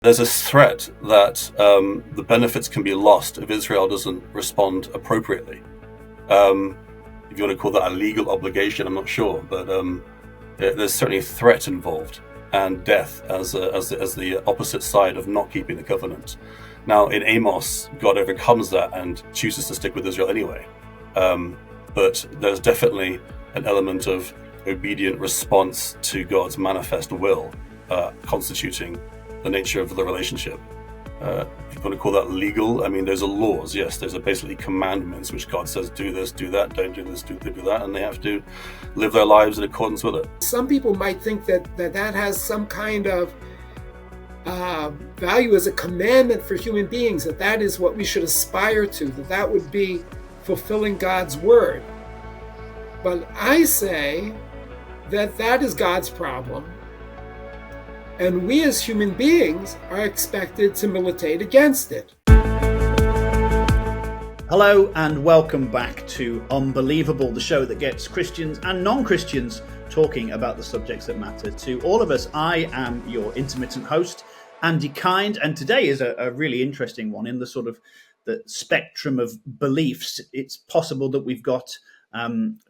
There's a threat that the benefits can be lost if Israel doesn't respond appropriately. If you want to call that a legal obligation, I'm not sure, but there's certainly a threat involved, and death as the opposite side of not keeping the covenant. Now, in Amos, God overcomes that and chooses to stick with Israel anyway. But there's definitely an element of obedient response to God's manifest will, constituting the nature of the relationship. If you want to call that legal, I mean, those are laws. Yes, those are basically commandments which God says, do this, do that, don't do this, do that, and they have to live their lives in accordance with it. Some people might think that has some kind of value as a commandment for human beings, that is what we should aspire to, that would be fulfilling God's word. But I say that is God's problem, and we as human beings are expected to militate against it. Hello and welcome back to Unbelievable, the show that gets Christians and non-Christians talking about the subjects that matter to all of us. I am your intermittent host, Andy Kind, and today is a really interesting one in the sort of the spectrum of beliefs. It's possible that we've got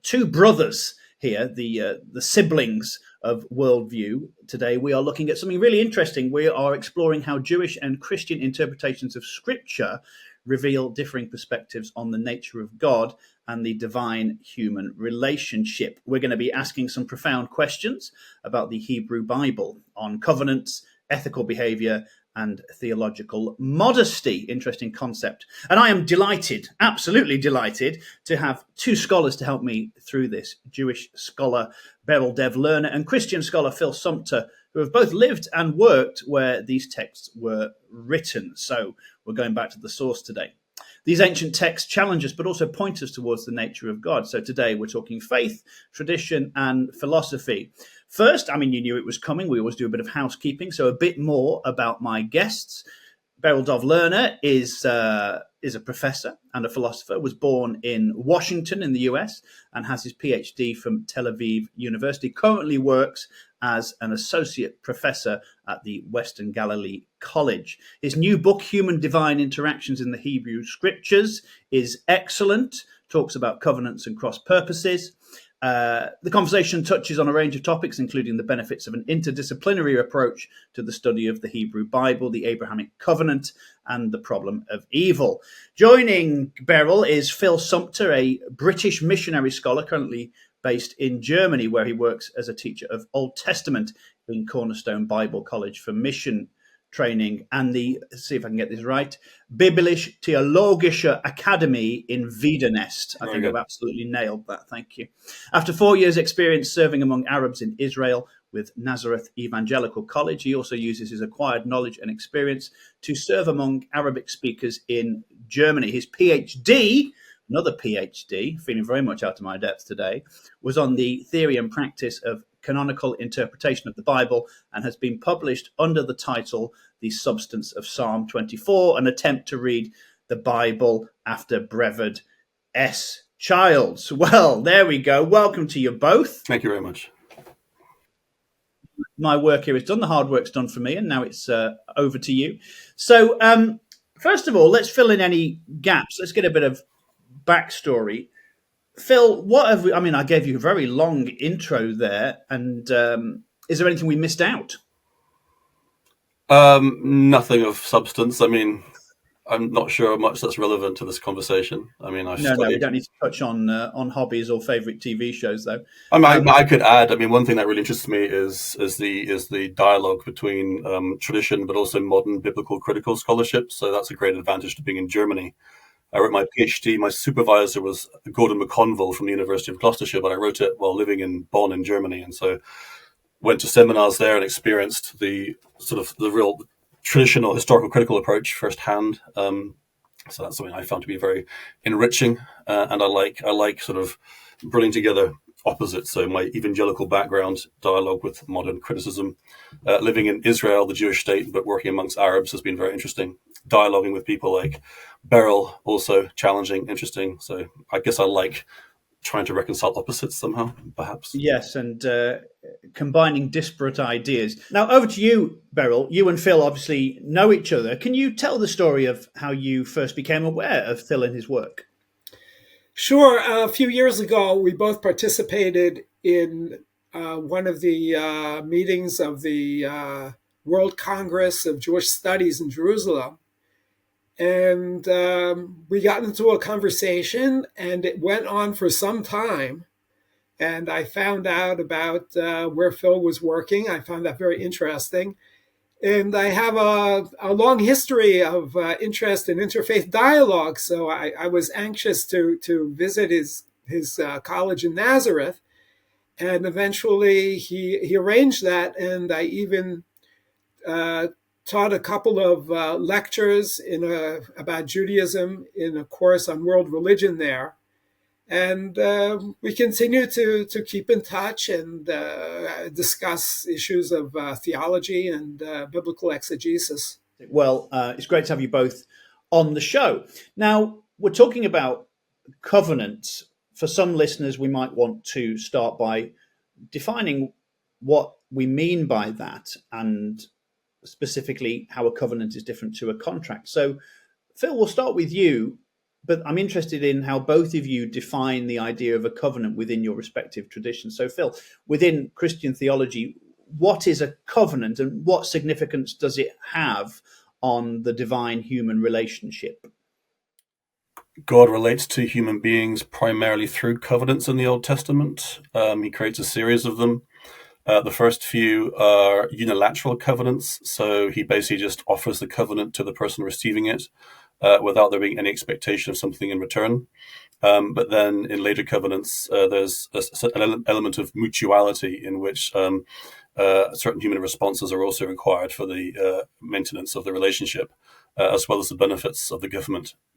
two brothers here, the siblings of worldview. Today we are looking at something really interesting. We are exploring how Jewish and Christian interpretations of Scripture reveal differing perspectives on the nature of God and the divine-human relationship. We're going to be asking some profound questions about the Hebrew Bible on covenants, ethical behavior, and theological modesty. Interesting concept. And I am delighted, absolutely delighted, to have two scholars to help me through this. Jewish scholar Beryl, Dov Lerner, and Christian scholar Phil Sumpter, who have both lived and worked where these texts were written. So we're going back to the source today. These ancient texts challenge us, but also point us towards the nature of God. So today we're talking faith, tradition, and philosophy. First, I mean, you knew it was coming. We always do a bit of housekeeping. So a bit more about my guests. Berel Dov Lerner is a professor and a philosopher, was born in Washington in the US and has his PhD from Tel Aviv University, currently works as an associate professor at the Western Galilee College. His new book, Human Divine Interactions in the Hebrew Scriptures, is excellent, talks about covenants and cross purposes. The conversation touches on a range of topics, including the benefits of an interdisciplinary approach to the study of the Hebrew Bible, the Abrahamic covenant, and the problem of evil. Joining Beryl is Phil Sumpter, a British missionary scholar currently based in Germany, where he works as a teacher of Old Testament in Cornerstone Bible College for mission training and the, let's see if I can get this right, Biblische Theologische Academy in Wiedenest. I think I've absolutely nailed that. Thank you. After 4 years' experience serving among Arabs in Israel with Nazareth Evangelical College, he also uses his acquired knowledge and experience to serve among Arabic speakers in Germany. His PhD, another PhD, feeling very much out of my depth today, was on the theory and practice of canonical interpretation of the Bible and has been published under the title The Substance of Psalm 24, an attempt to read the Bible after Brevard S. Childs. Well, there we go. Welcome to you both. Thank you very much. My work here is done. The hard work's done for me, and now it's over to you. So, first of all, let's fill in any gaps. Let's get a bit of backstory. Phil, I gave you a very long intro there, and is there anything we missed out? Nothing of substance. I mean, I'm not sure how much that's relevant to this conversation. I mean, No, we don't need to touch on hobbies or favourite TV shows, though. I could add. I mean, one thing that really interests me is the dialogue between tradition, but also modern biblical critical scholarship. So that's a great advantage to being in Germany. I wrote my PhD. My supervisor was Gordon McConville from the University of Gloucestershire, but I wrote it while living in Bonn in Germany, and so went to seminars there and experienced the sort of the real traditional historical critical approach firsthand. So that's something I found to be very enriching, and I like sort of bringing together opposites. So my evangelical background, dialogue with modern criticism, living in Israel, the Jewish state, but working amongst Arabs has been very interesting. Dialoguing with people like Beryl, also challenging, interesting. So I guess I like trying to reconcile opposites somehow, perhaps. Yes, and combining disparate ideas. Now, over to you, Beryl. You and Phil obviously know each other. Can you tell the story of how you first became aware of Phil and his work? Sure. A few years ago, we both participated in one of the meetings of the World Congress of Jewish Studies in Jerusalem. And we got into a conversation, and it went on for some time. And I found out about where Phil was working. I found that very interesting. And I have a long history of interest in interfaith dialogue. So I was anxious to visit his college in Nazareth. And eventually he arranged that. And I even taught a couple of lectures about Judaism in a course on world religion there. And we continue to keep in touch and discuss issues of theology and biblical exegesis. Well, it's great to have you both on the show. Now, we're talking about covenants. For some listeners, we might want to start by defining what we mean by that, and specifically how a covenant is different to a contract. So, Phil, we'll start with you, but I'm interested in how both of you define the idea of a covenant within your respective traditions. So, Phil, within Christian theology, what is a covenant and what significance does it have on the divine-human relationship? God relates to human beings primarily through covenants in the Old Testament. He creates a series of them. The first few are unilateral covenants, so he basically just offers the covenant to the person receiving it without there being any expectation of something in return. But then in later covenants, there's an element of mutuality in which certain human responses are also required for the maintenance of the relationship, as well as the benefits of the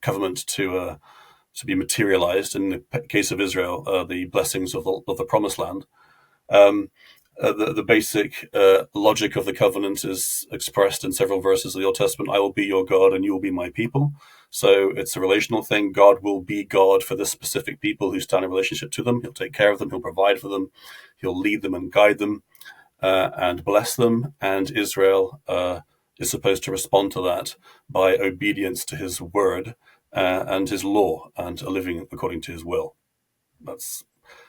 covenant to be materialized. In the case of Israel, the blessings of the Promised Land. The basic logic of the covenant is expressed in several verses of the Old Testament. I will be your God and you will be my people. So it's a relational thing. God will be God for this specific people who stand in relationship to them. He'll take care of them. He'll provide for them. He'll lead them and guide them and bless them. And Israel is supposed to respond to that by obedience to his word and his law and living according to his will.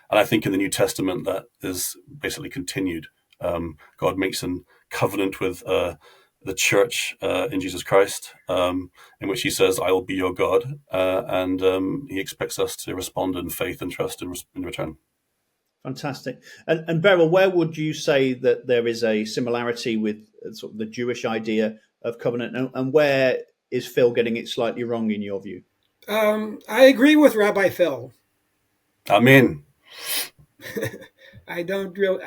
And I think in the New Testament that is basically continued. God makes a covenant with the church in Jesus Christ, in which he says, I will be your God, and he expects us to respond in faith and trust in return. Fantastic. And Beryl, where would you say that there is a similarity with sort of the Jewish idea of covenant, and where is Phil getting it slightly wrong in your view? I agree with Rabbi Phil. Amen. I don't really.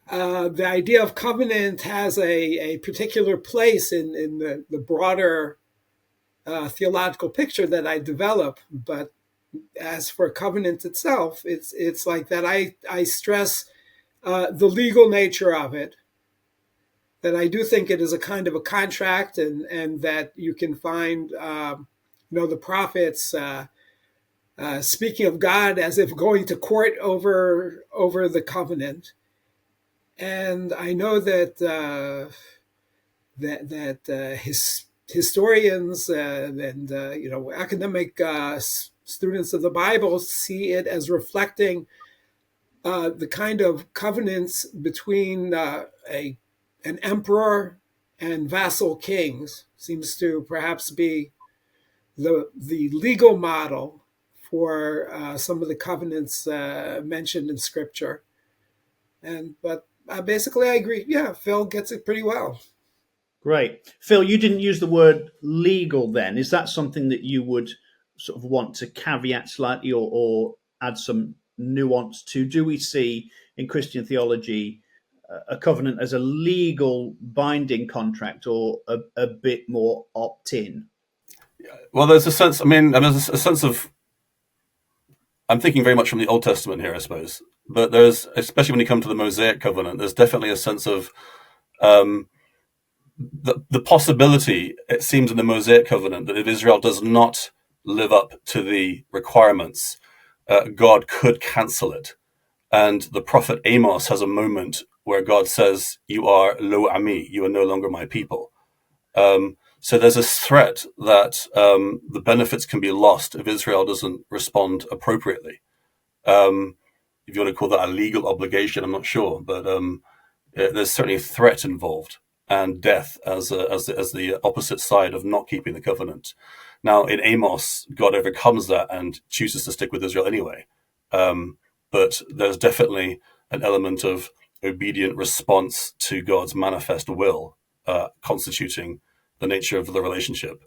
The idea of covenant has a particular place in the broader theological picture that I develop. But as for covenant itself, it's like that. I stress the legal nature of it. That I do think it is a kind of a contract, and that you can find, the prophets. Speaking of God as if going to court over the covenant, and I know that historians and academic students of the Bible see it as reflecting the kind of covenants between an emperor and vassal kings. Seems to perhaps be the legal model for some of the covenants mentioned in Scripture. But basically I agree. Yeah, Phil gets it pretty well. Great. Phil, you didn't use the word legal then. Is that something that you would sort of want to caveat slightly or add some nuance to? Do we see in Christian theology a covenant as a legal binding contract or a bit more opt-in? Well, there's a sense, there's a sense of, I'm thinking very much from the Old Testament here, I suppose. But there's, especially when you come to the Mosaic covenant, there's definitely a sense of the possibility, it seems in the Mosaic covenant, that if Israel does not live up to the requirements God could cancel it. And the prophet Amos has a moment where God says, "You are lo ami, you are no longer my people." So there's a threat that the benefits can be lost if Israel doesn't respond appropriately. If you want to call that a legal obligation, I'm not sure, but there's certainly a threat involved, and death as the opposite side of not keeping the covenant. Now, in Amos, God overcomes that and chooses to stick with Israel anyway. But there's definitely an element of obedient response to God's manifest will, constituting the nature of the relationship.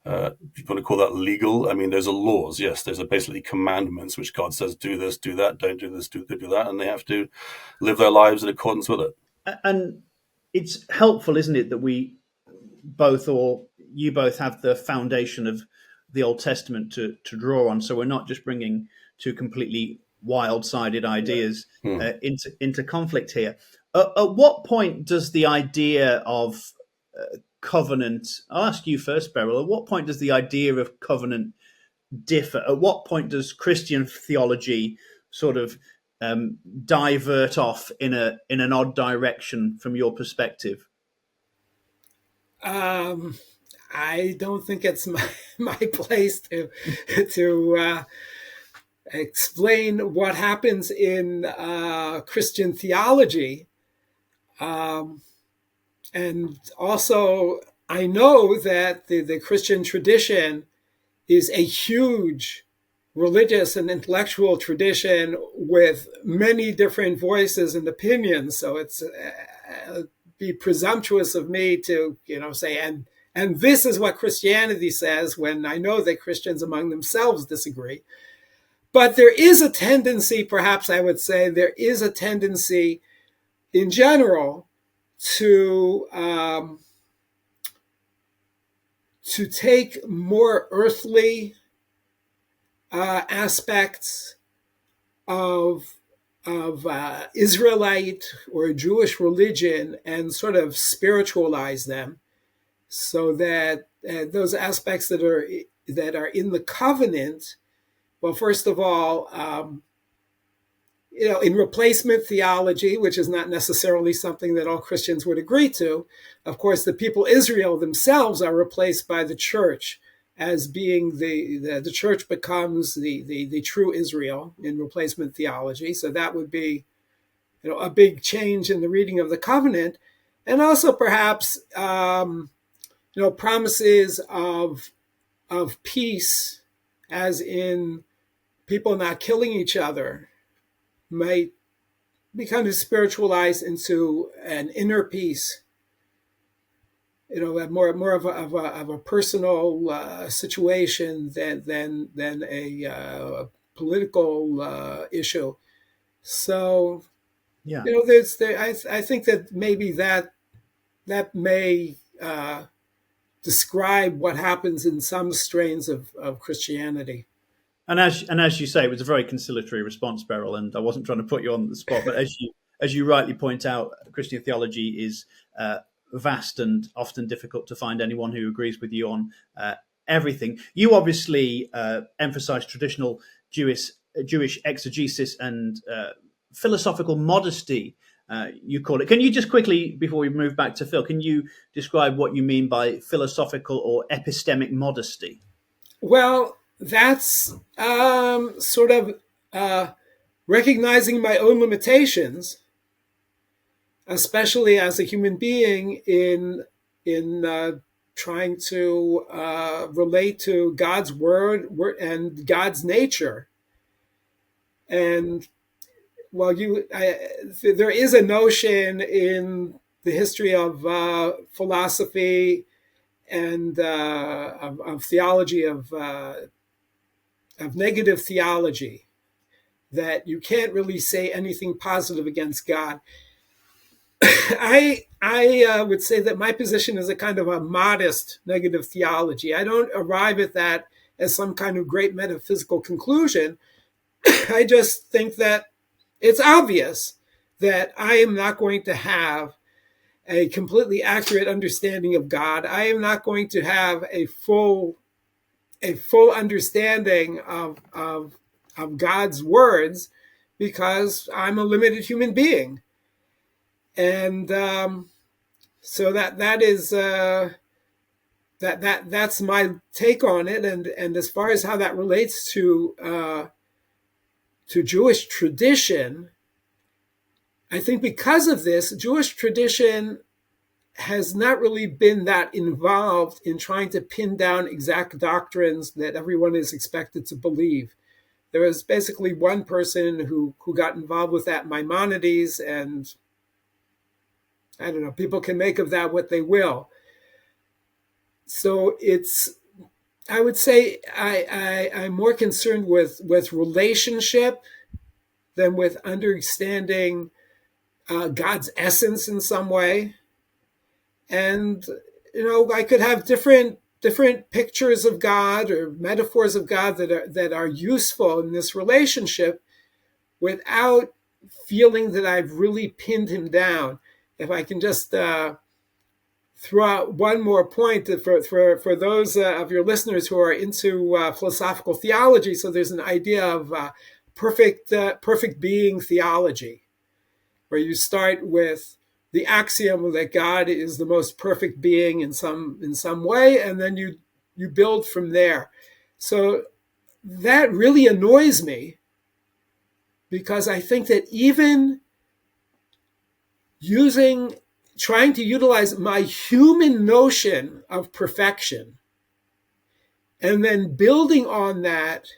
If you want to call that legal, I mean, those are laws. Yes, those are basically commandments which God says, do this, do that, don't do this, do that, and they have to live their lives in accordance with it. And it's helpful, isn't it, that we both, or you both, have the foundation of the Old Testament to draw on, so we're not just bringing two completely wild-sided ideas into conflict here. At what point does the idea of covenant, I'll ask you first, Beryl, at what point does the idea of covenant differ? At what point does Christian theology sort of divert off in an odd direction from your perspective? I don't think it's my place to explain what happens in Christian theology. And also, I know that the Christian tradition is a huge religious and intellectual tradition with many different voices and opinions. So it's be presumptuous of me to, say, and this is what Christianity says, when I know that Christians among themselves disagree. But there is a tendency, perhaps I would say, there is a tendency in general to take more earthly aspects of Israelite or Jewish religion and sort of spiritualize them, so that those aspects that are in the covenant, well, first of all, in replacement theology, which is not necessarily something that all Christians would agree to, of course, the people Israel themselves are replaced by the church as being the church becomes the true Israel in replacement theology. So that would be, a big change in the reading of the covenant, and also perhaps, promises of peace, as in people not killing each other, might be kind of spiritualized into an inner peace, more of a personal situation than a political issue. So, yeah, I think that maybe that may describe what happens in some strains of Christianity. And as you say, it was a very conciliatory response, Beryl, and I wasn't trying to put you on the spot. But as you rightly point out, Christian theology is vast and often difficult to find anyone who agrees with you on everything. You obviously emphasize traditional Jewish exegesis and philosophical modesty, you call it. Can you just quickly, before we move back to Phil, can you describe what you mean by philosophical or epistemic modesty? Well, that's sort of recognizing my own limitations, especially as a human being, in trying to relate to God's word and God's nature. And there is a notion in the history of philosophy and of theology, of negative theology, that you can't really say anything positive against God. I would say that my position is a kind of a modest negative theology. I don't arrive at that as some kind of great metaphysical conclusion. I just think that it's obvious that I am not going to have a completely accurate understanding of God. I am not going to have a full understanding of of God's words because I'm a limited human being. And so that is that's my take on it. And as far as how that relates to Jewish tradition, I think because of this, Jewish tradition has not really been that involved in trying to pin down exact doctrines that everyone is expected to believe. There was basically one person who got involved with that, Maimonides, and I don't know, people can make of that what they will. So I would say I'm more concerned with relationship than with understanding God's essence in some way. And, I could have different pictures of God or metaphors of God that are useful in this relationship without feeling that I've really pinned him down. If I can just throw out one more point for those of your listeners who are into philosophical theology. So there's an idea of perfect being theology, where you start with the axiom that God is the most perfect being in some way, and then you build from there. So that really annoys me, because I think that even trying to utilize my human notion of perfection and then building on that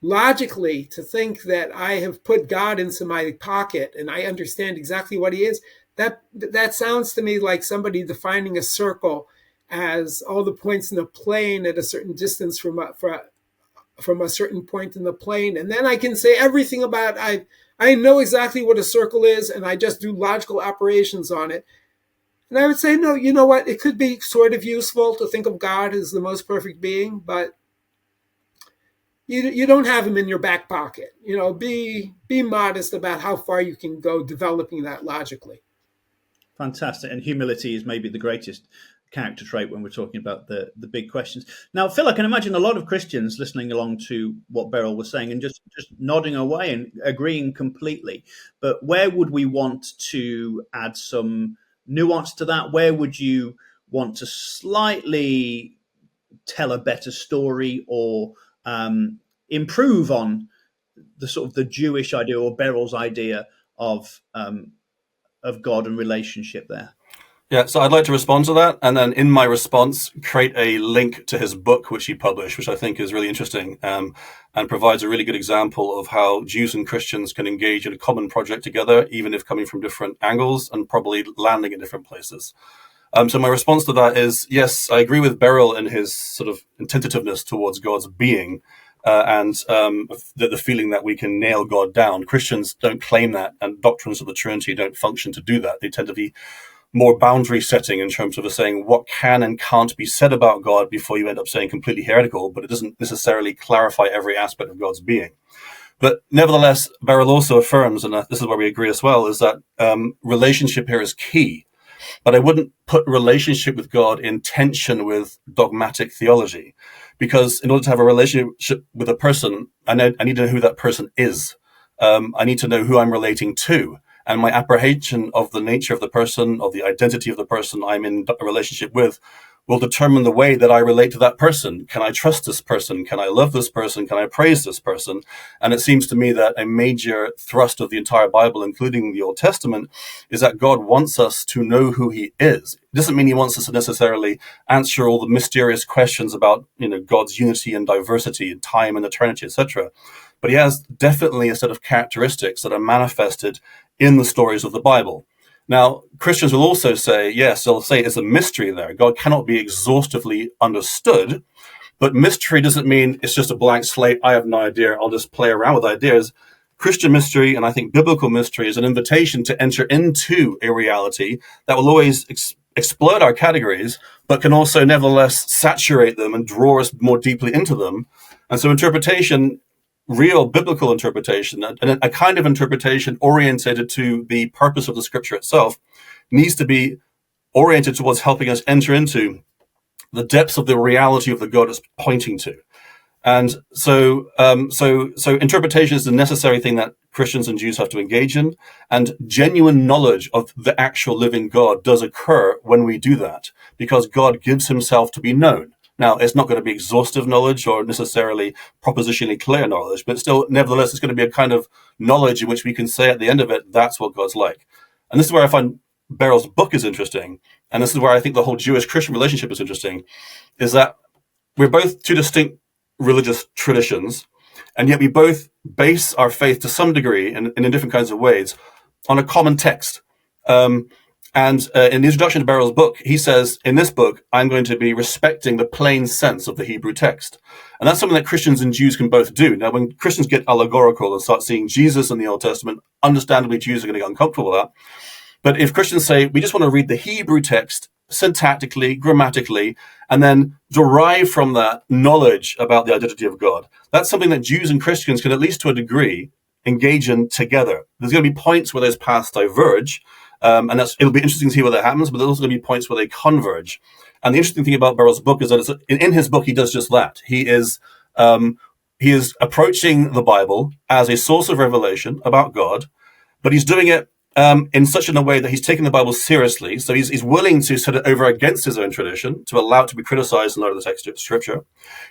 logically to think that I have put God into my pocket and I understand exactly what he is, that sounds to me like somebody defining a circle as all the points in the plane at a certain distance from a certain point in the plane. And then I can say everything about, I know exactly what a circle is, and I just do logical operations on it. And I would say, no, you know what? It could be sort of useful to think of God as the most perfect being, but you don't have him in your back pocket. Be modest about how far you can go developing that logically. Fantastic. And humility is maybe the greatest character trait when we're talking about the big questions. Now, Phil, I can imagine a lot of Christians listening along to what Beryl was saying and just nodding away and agreeing completely. But where would we want to add some nuance to that? Where would you want to slightly tell a better story or improve on the sort of the Jewish idea or Beryl's idea of God and relationship there? Yeah, so I'd like to respond to that, and then in my response, create a link to his book, which he published, which I think is really interesting, and provides a really good example of how Jews and Christians can engage in a common project together, even if coming from different angles and probably landing in different places. So my response to that is, yes, I agree with Beryl in his sort of tentativeness towards God's being, and the feeling that we can nail God down. Christians don't claim that, and doctrines of the Trinity don't function to do that. They tend to be more boundary setting in terms of saying what can and can't be said about God before you end up saying completely heretical, but it doesn't necessarily clarify every aspect of God's being. But nevertheless, Beryl also affirms, and this is where we agree as well, is that relationship here is key. But I wouldn't put relationship with God in tension with dogmatic theology, because in order to have a relationship with a person, I need to know who that person is. I need to know who I'm relating to. And my apprehension of the nature of the person, of the identity of the person I'm in a relationship with, will determine the way that I relate to that person. Can I trust this person? Can I love this person? Can I praise this person? And it seems to me that a major thrust of the entire Bible, including the Old Testament, is that God wants us to know who he is. It doesn't mean he wants us to necessarily answer all the mysterious questions about, God's unity and diversity and time and eternity, etc. But he has definitely a set of characteristics that are manifested in the stories of the Bible. Now, Christians will also say, yes, they'll say it's a mystery there. God cannot be exhaustively understood, but mystery doesn't mean it's just a blank slate. I have no idea. I'll just play around with ideas. Christian mystery, and I think biblical mystery, is an invitation to enter into a reality that will always explode our categories, but can also nevertheless saturate them and draw us more deeply into them. And so interpretation, real biblical interpretation, and a kind of interpretation orientated to the purpose of the scripture itself, needs to be oriented towards helping us enter into the depths of the reality of the God it's pointing to. And so interpretation is a necessary thing that Christians and Jews have to engage in, and genuine knowledge of the actual living God does occur when we do that, because God gives himself to be known. Now, it's not going to be exhaustive knowledge or necessarily propositionally clear knowledge, but still, nevertheless, it's going to be a kind of knowledge in which we can say at the end of it, that's what God's like. And this is where I find Beryl's book is interesting, and this is where I think the whole Jewish-Christian relationship is interesting, is that we're both two distinct religious traditions, and yet we both base our faith to some degree and in different kinds of ways on a common text. And in the introduction to Beryl's book, he says, in this book, I'm going to be respecting the plain sense of the Hebrew text. And that's something that Christians and Jews can both do. Now, when Christians get allegorical and start seeing Jesus in the Old Testament, understandably, Jews are going to get uncomfortable with that. But if Christians say, we just want to read the Hebrew text syntactically, grammatically, and then derive from that knowledge about the identity of God, that's something that Jews and Christians can, at least to a degree, engage in together. There's going to be points where those paths diverge, and it'll be interesting to see where that happens, but there's also going to be points where they converge. And the interesting thing about Beryl's book is that in his book, he does just that. He is approaching the Bible as a source of revelation about God, but he's doing it in such a way that he's taking the Bible seriously. So he's willing to set it over against his own tradition, to allow it to be criticized in light of the text of Scripture.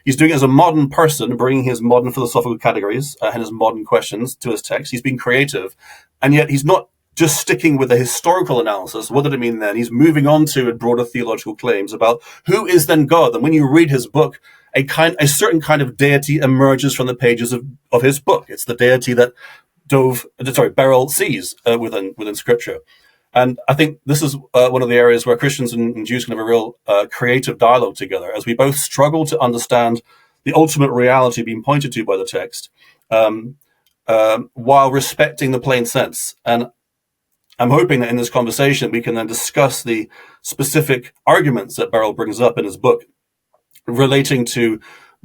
He's doing it as a modern person, bringing his modern philosophical categories and his modern questions to his text. He's being creative, and yet he's not just sticking with the historical analysis. What did it mean then? He's moving on to broader theological claims about who is then God. And when you read his book, a certain kind of deity emerges from the pages of his book. It's the deity that Beryl sees within Scripture. And I think this is one of the areas where Christians and Jews can have a real creative dialogue together, as we both struggle to understand the ultimate reality being pointed to by the text, while respecting the plain sense. And I'm hoping that in this conversation we can then discuss the specific arguments that Beryl brings up in his book relating to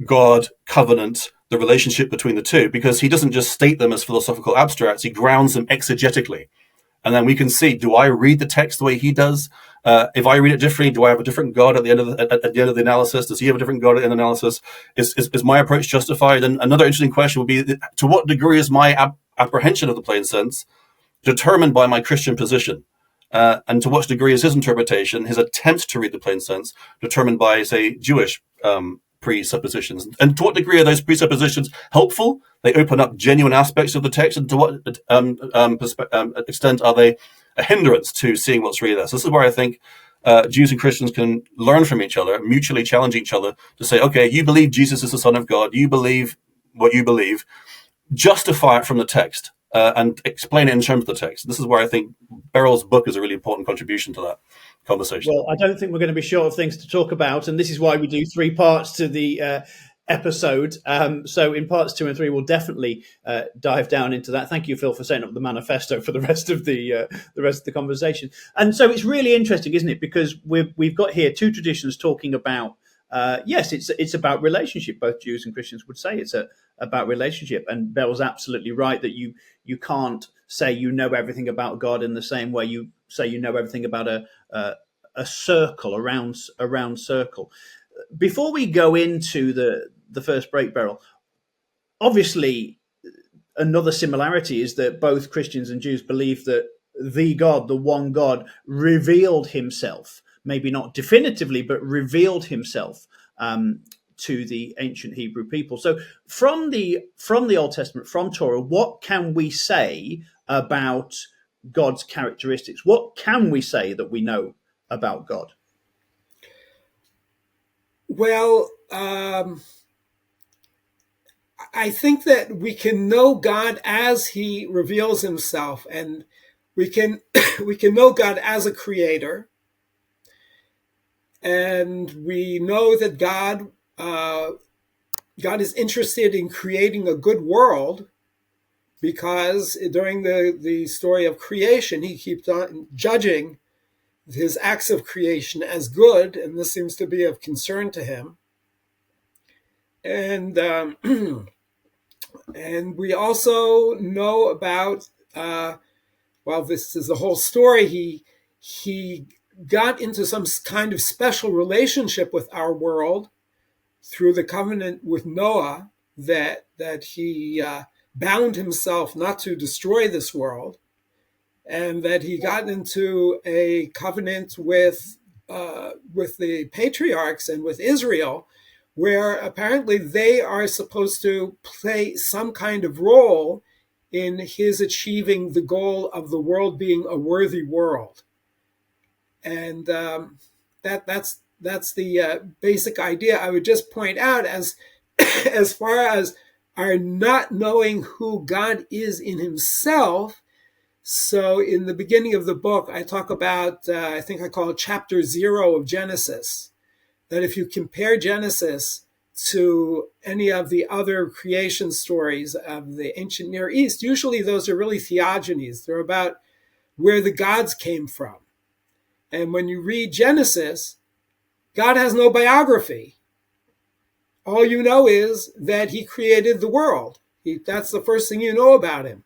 God, covenant, the relationship between the two, because he doesn't just state them as philosophical abstracts, he grounds them exegetically. And then we can see, do I read the text the way he does? If I read it differently, do I have a different God at the end of the analysis? Does he have a different God at the end of the analysis? Is my approach justified? And another interesting question would be, to what degree is my apprehension of the plain sense determined by my Christian position? And to what degree is his interpretation, his attempt to read the plain sense, determined by, say, Jewish presuppositions? And to what degree are those presuppositions helpful? They open up genuine aspects of the text, and to what extent are they a hindrance to seeing what's really there? So this is where I think Jews and Christians can learn from each other, mutually challenge each other to say, okay, you believe Jesus is the Son of God, you believe what you believe, justify it from the text. And explain it in terms of the text. This is where I think Beryl's book is a really important contribution to that conversation. Well, I don't think we're going to be short of things to talk about, and this is why we do 3 parts to the episode. So in parts 2 and 3, we'll definitely dive down into that. Thank you, Phil, for setting up the manifesto for the rest of the conversation. And so it's really interesting, isn't it? Because we've got here 2 traditions talking about. Yes, it's about relationship. Both Jews and Christians would say it's about relationship, and Beryl's absolutely right that you can't say you know everything about God in the same way you say you know everything about a circle, a round circle. Before we go into the first break, Beryl, obviously another similarity is that both Christians and Jews believe that the God, the one God, revealed himself, maybe not definitively, but revealed himself to the ancient Hebrew people. So from the Old Testament, from Torah, what can we say about God's characteristics? What can we say that we know about God? Well, I think that we can know God as he reveals himself, and we can know God as a creator. And we know that God is interested in creating a good world, because during the story of creation, he keeps on judging his acts of creation as good, and this seems to be of concern to him. And and we also know about, this is the whole story, he got into some kind of special relationship with our world through the covenant with Noah that he bound himself not to destroy this world, and that he got into a covenant with the patriarchs and with Israel, where apparently they are supposed to play some kind of role in his achieving the goal of the world being a worthy world. And that's the basic idea. I would just point out, as far as our not knowing who God is in himself. So in the beginning of the book, I talk about, I think I call it chapter 0 of Genesis, that if you compare Genesis to any of the other creation stories of the ancient Near East, usually those are really theogonies. They're about where the gods came from. And when you read Genesis, God has no biography. All you know is that he created the world. That's the first thing you know about him.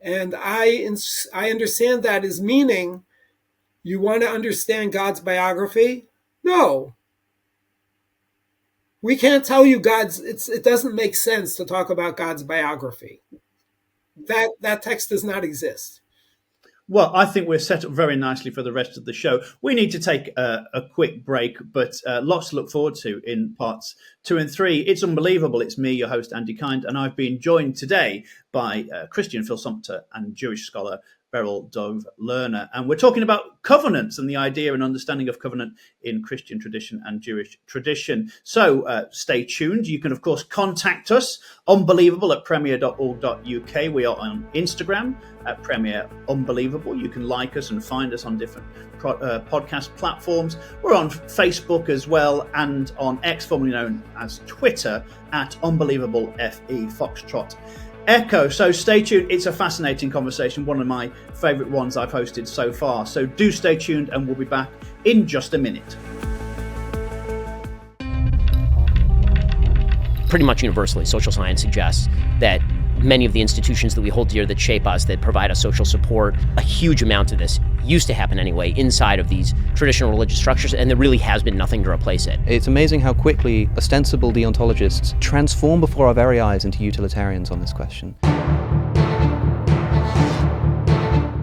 And I understand that as meaning, you want to understand God's biography? No. We can't tell you it doesn't make sense to talk about God's biography. That text does not exist. Well, I think we're set up very nicely for the rest of the show. We need to take a quick break, but lots to look forward to in parts 2 and 3. It's unbelievable. It's me, your host, Andy Kind, and I've been joined today by Christian Phil Sumpter and Jewish scholar Berel Dov Lerner. And we're talking about covenants and the idea and understanding of covenant in Christian tradition and Jewish tradition. So stay tuned. You can, of course, contact us, unbelievable@premier.org.uk. We are on Instagram at Premier Unbelievable. You can like us and find us on different podcast platforms. We're on Facebook as well, and on X, formerly known as Twitter, at UnbelievableFE, Foxtrot Echo. So stay tuned. It's a fascinating conversation, one of my favourite ones I've hosted so far. So do stay tuned, and we'll be back in just a minute. Pretty much universally, social science suggests that many of the institutions that we hold dear, that shape us, that provide us social support, a huge amount of this used to happen anyway inside of these traditional religious structures, and there really has been nothing to replace it. It's amazing how quickly ostensible deontologists transform before our very eyes into utilitarians on this question.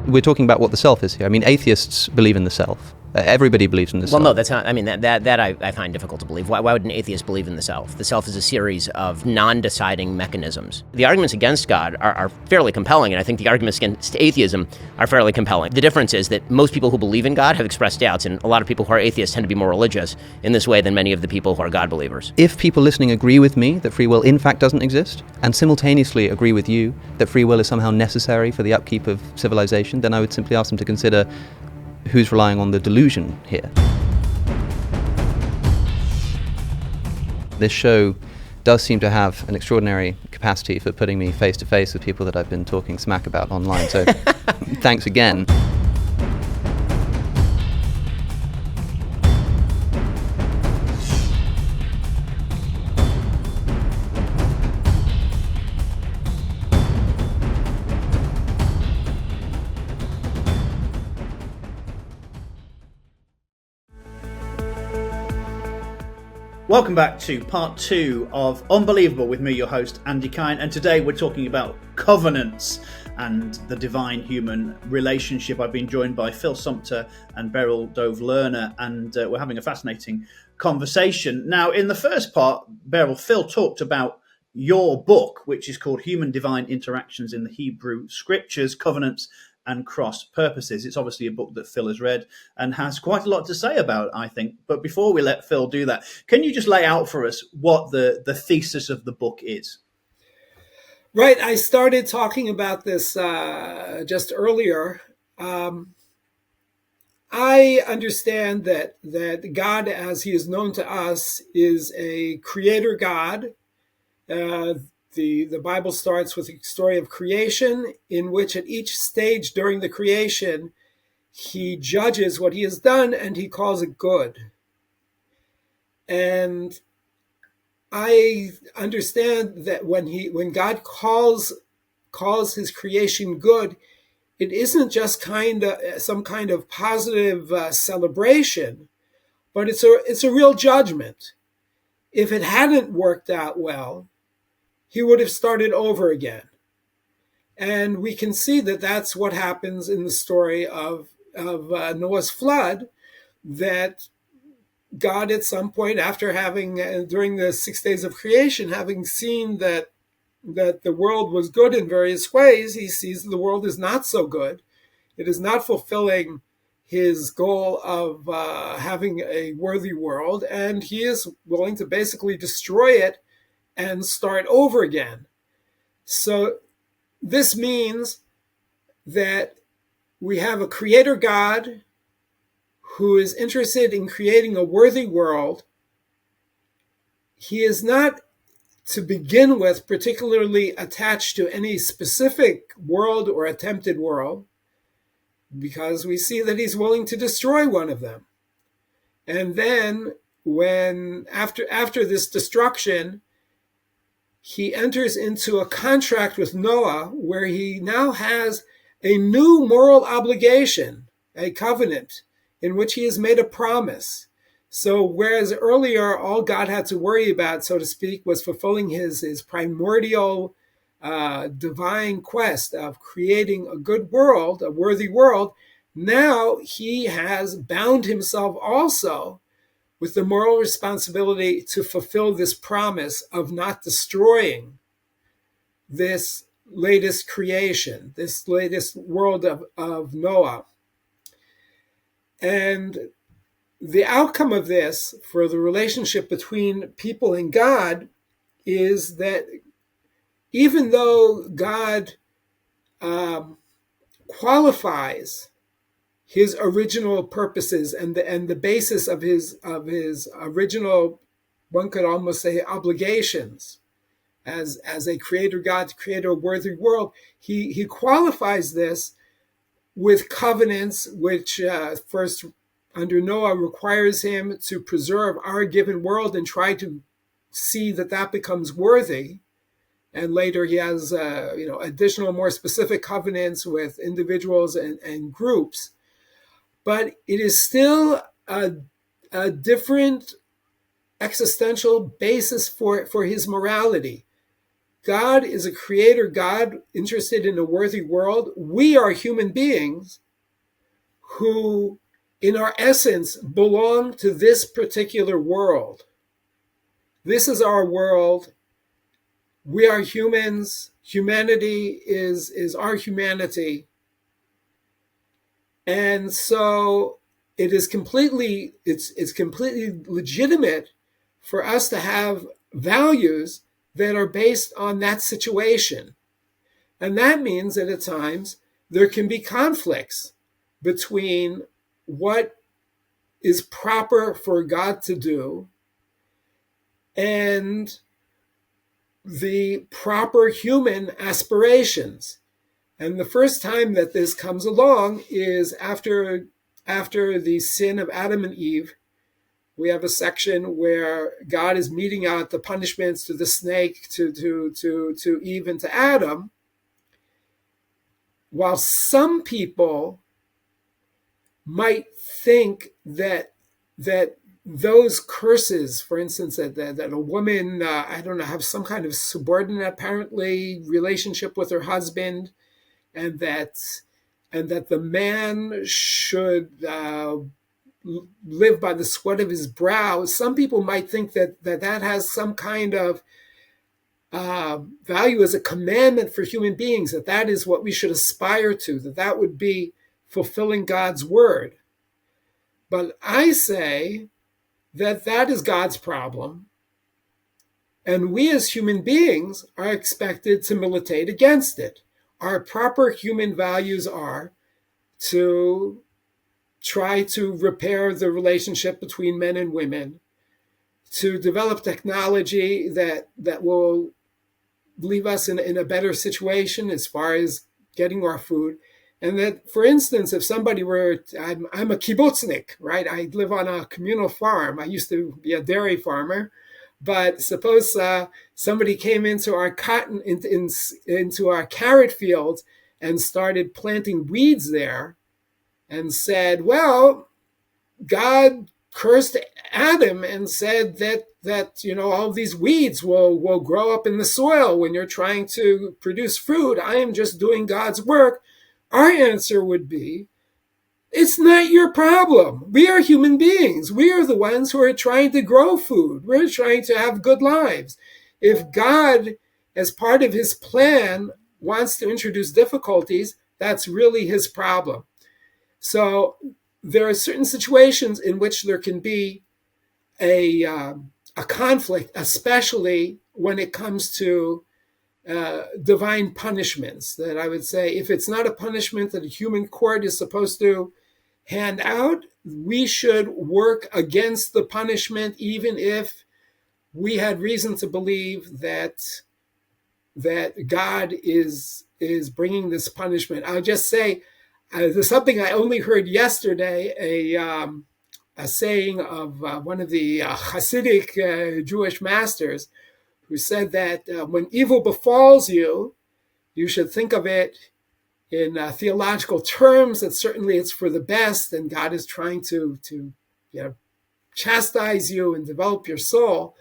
We're talking about what the self is here. I mean, atheists believe in the self. Everybody believes in the self. Well, no, that's not. I mean, that I find difficult to believe. Why would an atheist believe in the self? The self is a series of non-deciding mechanisms. The arguments against God are fairly compelling, and I think the arguments against atheism are fairly compelling. The difference is that most people who believe in God have expressed doubts, and a lot of people who are atheists tend to be more religious in this way than many of the people who are God believers. If people listening agree with me that free will in fact doesn't exist, and simultaneously agree with you that free will is somehow necessary for the upkeep of civilization, then I would simply ask them to consider who's relying on the delusion here. This show does seem to have an extraordinary capacity for putting me face to face with people that I've been talking smack about online, so thanks again. Welcome back to part 2 of Unbelievable with me, your host, Andy Kind. And today we're talking about covenants and the divine-human relationship. I've been joined by Phil Sumpter and Berel Dov Lerner, and we're having a fascinating conversation. Now, in the first part, Beryl, Phil talked about your book, which is called Human-Divine Interactions in the Hebrew Scriptures, Covenants and Cross Purposes. It's obviously a book that Phil has read and has quite a lot to say about, I think. But before we let Phil do that, can you just lay out for us what the thesis of the book is? Right. I started talking about this just earlier. I understand that God, as he is known to us, is a creator God. The Bible starts with a story of creation, in which at each stage during the creation, he judges what he has done and he calls it good. And I understand that when God calls his creation good, it isn't just some kind of positive celebration, but it's a real judgment. if it hadn't worked out well, he would have started over again. And we can see that that's what happens in the story of Noah's flood, that God at some point, after having, during the 6 days of creation, having seen that the world was good in various ways, he sees the world is not so good. It is not fulfilling his goal of having a worthy world, and he is willing to basically destroy it and start over again. So this means that we have a creator God who is interested in creating a worthy world. He is not, to begin with, particularly attached to any specific world or attempted world, because we see that he's willing to destroy one of them. And then when after this destruction, he enters into a contract with Noah where he now has a new moral obligation, a covenant, in which he has made a promise. So whereas earlier all God had to worry about, so to speak, was fulfilling his primordial divine quest of creating a good world, a worthy world, now he has bound himself also with the moral responsibility to fulfill this promise of not destroying this latest creation, this latest world of Noah. And the outcome of this for the relationship between people and God is that even though God qualifies his original purposes and the basis of his original, one could almost say, obligations as a creator God to create a worthy world, he qualifies this with covenants, which first under Noah requires him to preserve our given world and try to see that becomes worthy. And later he has additional, more specific covenants with individuals and groups. But it is still a different existential basis for his morality. God is a creator God interested in a worthy world. We are human beings who, in our essence, belong to this particular world. This is our world. We are humans. Humanity is our humanity. And so it's completely legitimate for us to have values that are based on that situation. And that means that at times there can be conflicts between what is proper for God to do and the proper human aspirations. And the first time that this comes along is after the sin of Adam and Eve. We have a section where God is meting out the punishments to the snake, to Eve and to Adam. While some people might think that those curses, for instance, that a woman, have some kind of subordinate, apparently, relationship with her husband, and that the man should live by the sweat of his brow. Some people might think that has some kind of value as a commandment for human beings, that is what we should aspire to, that would be fulfilling God's word. But I say that is God's problem, and we as human beings are expected to militate against it. Our proper human values are to try to repair the relationship between men and women, to develop technology that will leave us in a better situation as far as getting our food. And that, for instance, if somebody I'm a kibbutznik, right? I live on a communal farm. I used to be a dairy farmer. But suppose somebody came into our cotton, into our carrot fields and started planting weeds there and said, well, God cursed Adam and said that all these weeds will grow up in the soil when you're trying to produce fruit. I am just doing God's work. Our answer would be, it's not your problem. We are human beings. We are the ones who are trying to grow food. We're trying to have good lives. If God, as part of his plan, wants to introduce difficulties, that's really his problem. So there are certain situations in which there can be a conflict, especially when it comes to divine punishments, that I would say, if it's not a punishment that a human court is supposed to hand out, we should work against the punishment, even if we had reason to believe that God is bringing this punishment. I'll just say, there's something I only heard yesterday, a saying of one of the Hasidic Jewish masters, who said that when evil befalls you, you should think of it in theological terms, that certainly it's for the best, and God is trying to chastise you and develop your soul.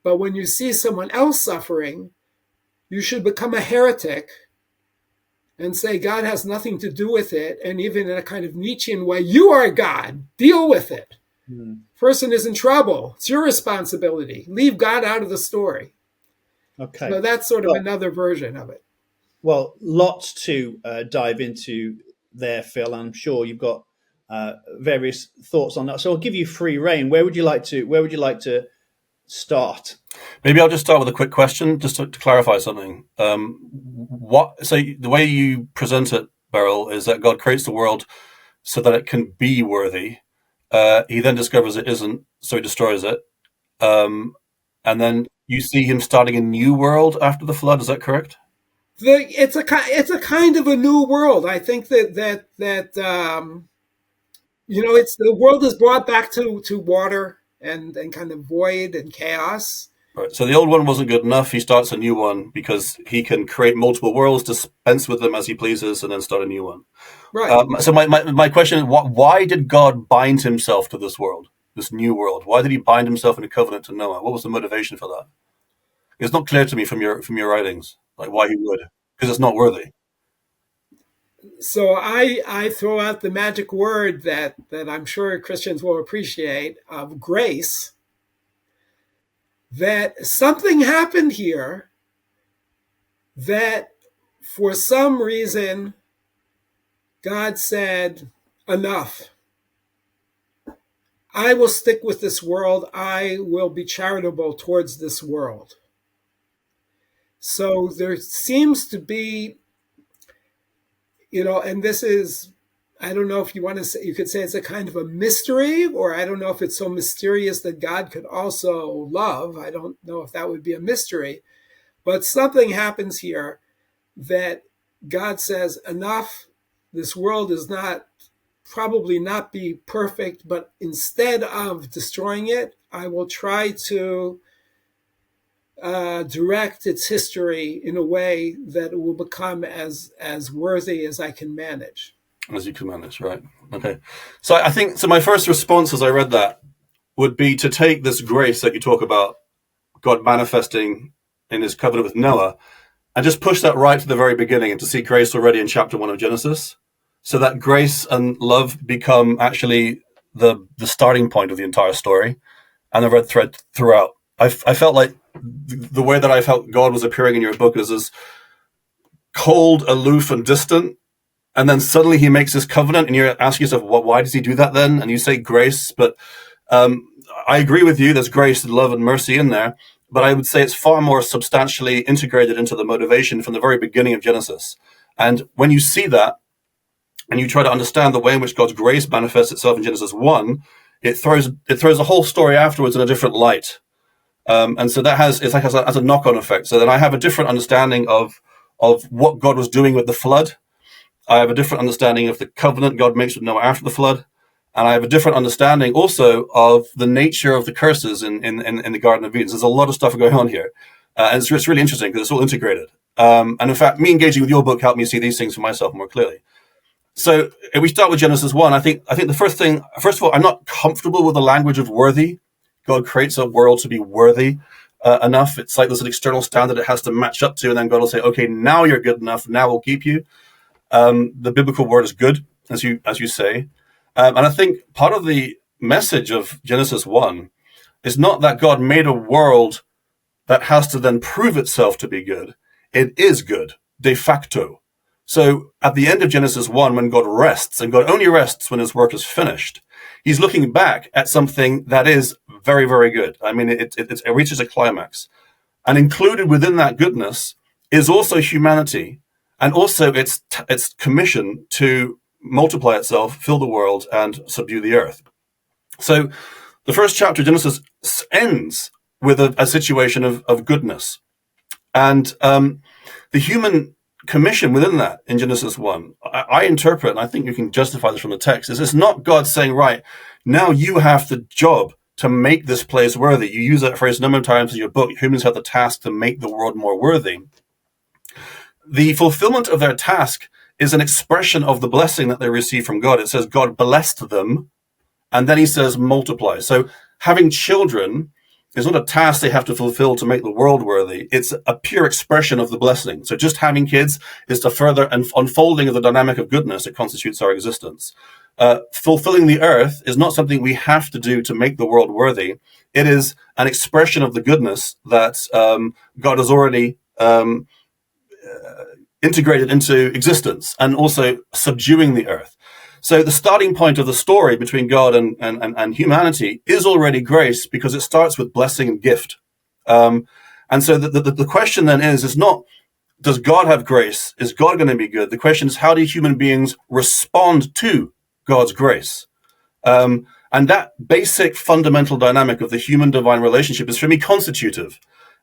But when you see someone else suffering, you should become a heretic and say God has nothing to do with it, and even in a kind of Nietzschean way, you are God, deal with it. Person is in trouble, it's your responsibility. Leave God out of the story. Okay. So that's sort of another version of it. Well, lots to dive into there, Phil. I'm sure you've got various thoughts on that. So I'll give you free rein. Where would you like to start? Maybe I'll just start with a quick question, just to clarify something. So the way you present it, Beryl, is that God creates the world so that it can be worthy. He then discovers it isn't, so he destroys it. And then you see him starting a new world after the flood. Is that correct? It's a kind of a new world. I think that it's the world is brought back to water and kind of void and chaos. Right. So the old one wasn't good enough. He starts a new one because he can create multiple worlds, dispense with them as he pleases, and then start a new one. Right. So my question is, why did God bind himself to this world, this new world? Why did he bind himself in a covenant to Noah? What was the motivation for that? It's not clear to me from your writings, like why he would, because it's not worthy. So I throw out the magic word that I'm sure Christians will appreciate, of grace. That something happened here that for some reason God said, enough. I will stick with this world. I will be charitable towards this world. So there seems to be, and this is, I don't know if you want to say, you could say it's a kind of a mystery, or I don't know if it's so mysterious that God could also love. I don't know if that would be a mystery, but something happens here that God says, enough. This world is probably not be perfect, but instead of destroying it, I will try to direct its history in a way that it will become as worthy as I can manage. As you can manage, right? Okay. So I think, my first response as I read that would be to take this grace that you talk about, God manifesting in his covenant with Noah, and just push that right to the very beginning and to see grace already in chapter 1 of Genesis. So that grace and love become actually the starting point of the entire story and the red thread throughout. I felt like the way that I felt God was appearing in your book is as cold, aloof, and distant. And then suddenly he makes this covenant, and you're asking yourself, why does he do that then? And you say grace, but I agree with you. There's grace and love and mercy in there. But I would say it's far more substantially integrated into the motivation from the very beginning of Genesis. And when you see that, and you try to understand the way in which God's grace manifests itself in Genesis 1, it throws the whole story afterwards in a different light. And so that has a knock-on effect. So then I have a different understanding of what God was doing with the flood. I have a different understanding of the covenant God makes with Noah after the flood. And I have a different understanding also of the nature of the curses in the Garden of Eden. So there's a lot of stuff going on here. And it's really interesting because it's all integrated. And in fact, me engaging with your book helped me see these things for myself more clearly. So if we start with Genesis 1, I think the first of all, I'm not comfortable with the language of worthy. God creates a world to be worthy enough. It's like there's an external standard it has to match up to, and then God will say, okay, now you're good enough, now we'll keep you. The biblical word is good, as you say. And I think part of the message of Genesis 1 is not that God made a world that has to then prove itself to be good. It is good, de facto. So at the end of Genesis 1, when God rests, and God only rests when his work is finished, he's looking back at something that is very, very good. I mean, it reaches a climax. And included within that goodness is also humanity, and also its commission to multiply itself, fill the world, and subdue the earth. So the first chapter of Genesis ends with a situation of goodness. And the human commission within that in Genesis 1, I interpret, and I think you can justify this from the text, is it's not God saying, right, now you have the job to make this place worthy. You use that phrase a number of times in your book. Humans have the task to make the world more worthy. The fulfillment of their task is an expression of the blessing that they receive from God. It says God blessed them, and then he says multiply. So having children is not a task they have to fulfill to make the world worthy. It's a pure expression of the blessing. So just having kids is the further unfolding of the dynamic of goodness that constitutes our existence. Fulfilling the earth is not something we have to do to make the world worthy. It is an expression of the goodness that God has already integrated into existence, and also subduing the earth. So the starting point of the story between God and humanity is already grace, because it starts with blessing and gift. And so the question then is not, does God have grace? Is God going to be good? The question is, how do human beings respond to God's grace? And that basic fundamental dynamic of the human-divine relationship is, for me, constitutive.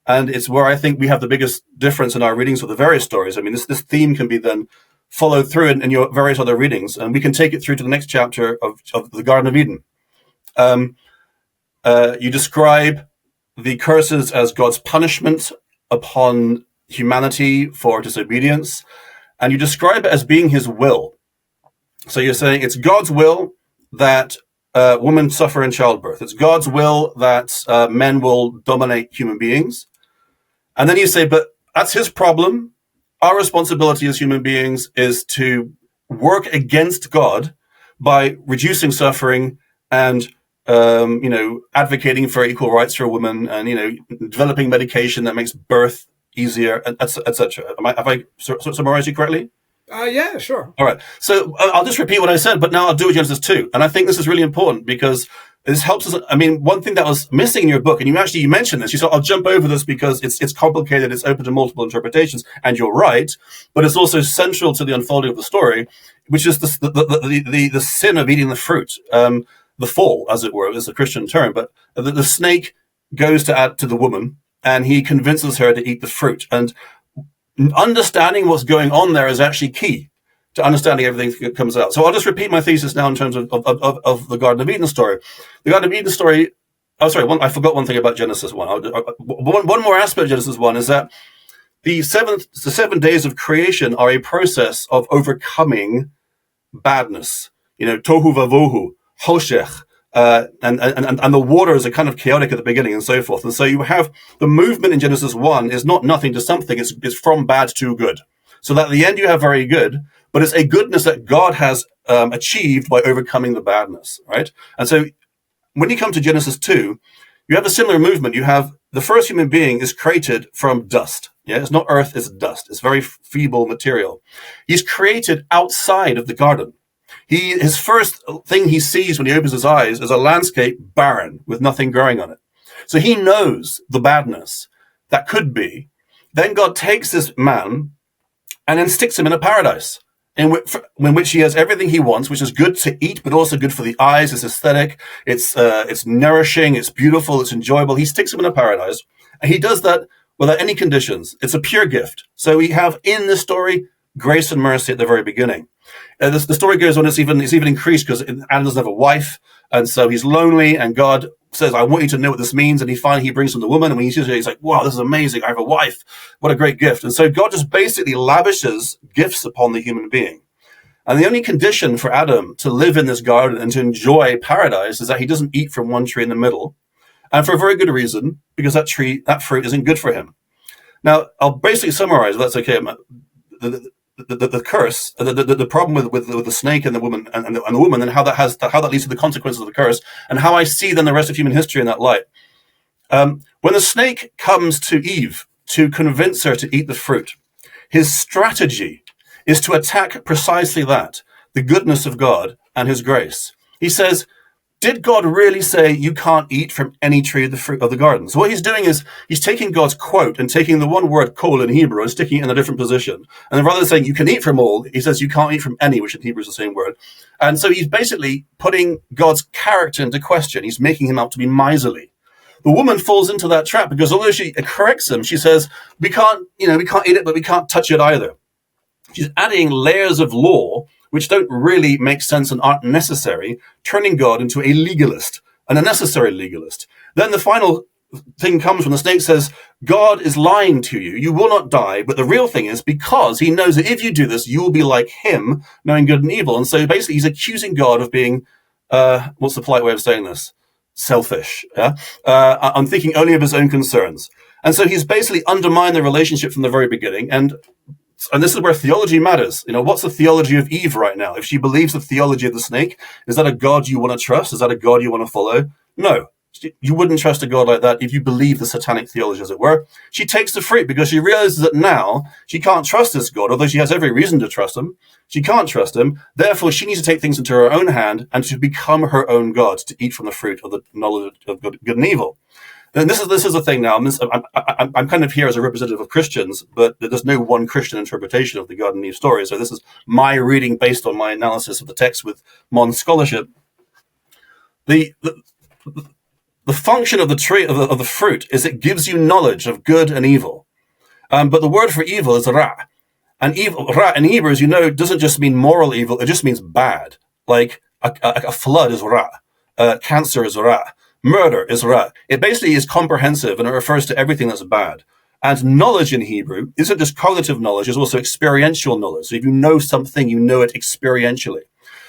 And it's where I think we have the biggest difference in our readings of the various stories. I mean, this theme can be then followed through in your various other readings, and we can take it through to the next chapter of the Garden of Eden. You describe the curses as God's punishment upon humanity for disobedience, and you describe it as being his will. So you're saying it's God's will that women suffer in childbirth. It's God's will that men will dominate human beings. And then you say, but that's his problem. Our responsibility as human beings is to work against God by reducing suffering and, advocating for equal rights for women, and, developing medication that makes birth easier, etc. Have I summarized you correctly? Yeah, sure. All right. So I'll just repeat what I said, but now I'll do it Genesis 2. And I think this is really important because this helps us. I mean, one thing that was missing in your book, and you mentioned this, you said, I'll jump over this because it's complicated, it's open to multiple interpretations, and you're right, but it's also central to the unfolding of the story, which is the sin of eating the fruit, the fall, as it were, is a Christian term, but the snake goes to add to the woman, and he convinces her to eat the fruit. And understanding what's going on there is actually key to understanding everything that comes out. So I'll just repeat my thesis now in terms of the Garden of Eden story. The Garden of Eden story, I forgot one thing about Genesis 1. One more aspect of Genesis 1 is that the 7 days of creation are a process of overcoming badness. Tohu vavohu, hoshech, and the waters are kind of chaotic at the beginning and so forth. And so you have the movement in Genesis 1 is not nothing to something, it's from bad to good. So that at the end you have very good, but it's a goodness that God has achieved by overcoming the badness, right? And so when you come to Genesis 2, you have a similar movement. You have the first human being is created from dust. Yeah, it's not earth, it's dust. It's very feeble material. He's created outside of the garden. His first thing he sees when he opens his eyes is a landscape barren with nothing growing on it. So he knows the badness that could be. Then God takes this man and then sticks him in a paradise in which he has everything he wants, which is good to eat, but also good for the eyes. It's aesthetic. It's nourishing. It's beautiful. It's enjoyable. He sticks him in a paradise, and he does that without any conditions. It's a pure gift. So we have in this story grace and mercy at the very beginning. The story goes on. It's even increased because Adam doesn't have a wife, and so he's lonely. And God says, "I want you to know what this means." And he brings him the woman, and when he sees her, he's like, "Wow, this is amazing! I have a wife. What a great gift!" And so God just basically lavishes gifts upon the human being. And the only condition for Adam to live in this garden and to enjoy paradise is that he doesn't eat from one tree in the middle. And for a very good reason, because that fruit isn't good for him. Now, I'll basically summarize, if that's okay, the curse, the problem with the snake and the woman and the woman, and how that leads to the consequences of the curse, and how I see then the rest of human history in that light. When the snake comes to Eve to convince her to eat the fruit, his strategy is to attack precisely that, the goodness of God and his grace. He says, did God really say you can't eat from any tree of the fruit of the garden? So what he's doing is he's taking God's quote and taking the one word kol in Hebrew and sticking it in a different position. And rather than saying you can eat from all, he says you can't eat from any, which in Hebrew is the same word. And so he's basically putting God's character into question. He's making him out to be miserly. The woman falls into that trap because although she corrects him, she says, we can't eat it, but we can't touch it either. She's adding layers of law which don't really make sense and aren't necessary, turning God into a legalist, an unnecessary legalist. Then the final thing comes when the snake says, God is lying to you. You will not die. But the real thing is because he knows that if you do this, you will be like him, knowing good and evil. And so basically he's accusing God of being, what's the polite way of saying this? Selfish. Yeah? I'm thinking only of his own concerns. And so he's basically undermined the relationship from the very beginning. And this is where theology matters. What's the theology of Eve right now? If she believes the theology of the snake, is that a God you want to trust? Is that a God you want to follow? No. You wouldn't trust a God like that if you believe the satanic theology, as it were. She takes the fruit because she realizes that now she can't trust this God, although she has every reason to trust him. She can't trust him. Therefore, she needs to take things into her own hand and to become her own God, to eat from the fruit of the knowledge of good and evil. And this is the thing now. I'm kind of here as a representative of Christians, but there's no one Christian interpretation of the God and Eve story. So this is my reading based on my analysis of the text with modern scholarship. The function of the tree of the fruit is it gives you knowledge of good and evil. But the word for evil is ra. And ra in Hebrew, as you know, doesn't just mean moral evil. It just means bad. Like a flood is ra. Cancer is ra. Murder is ra. It basically is comprehensive and it refers to everything that's bad. And knowledge in Hebrew isn't just cognitive knowledge, it's also experiential knowledge. So if you know something, you know it experientially.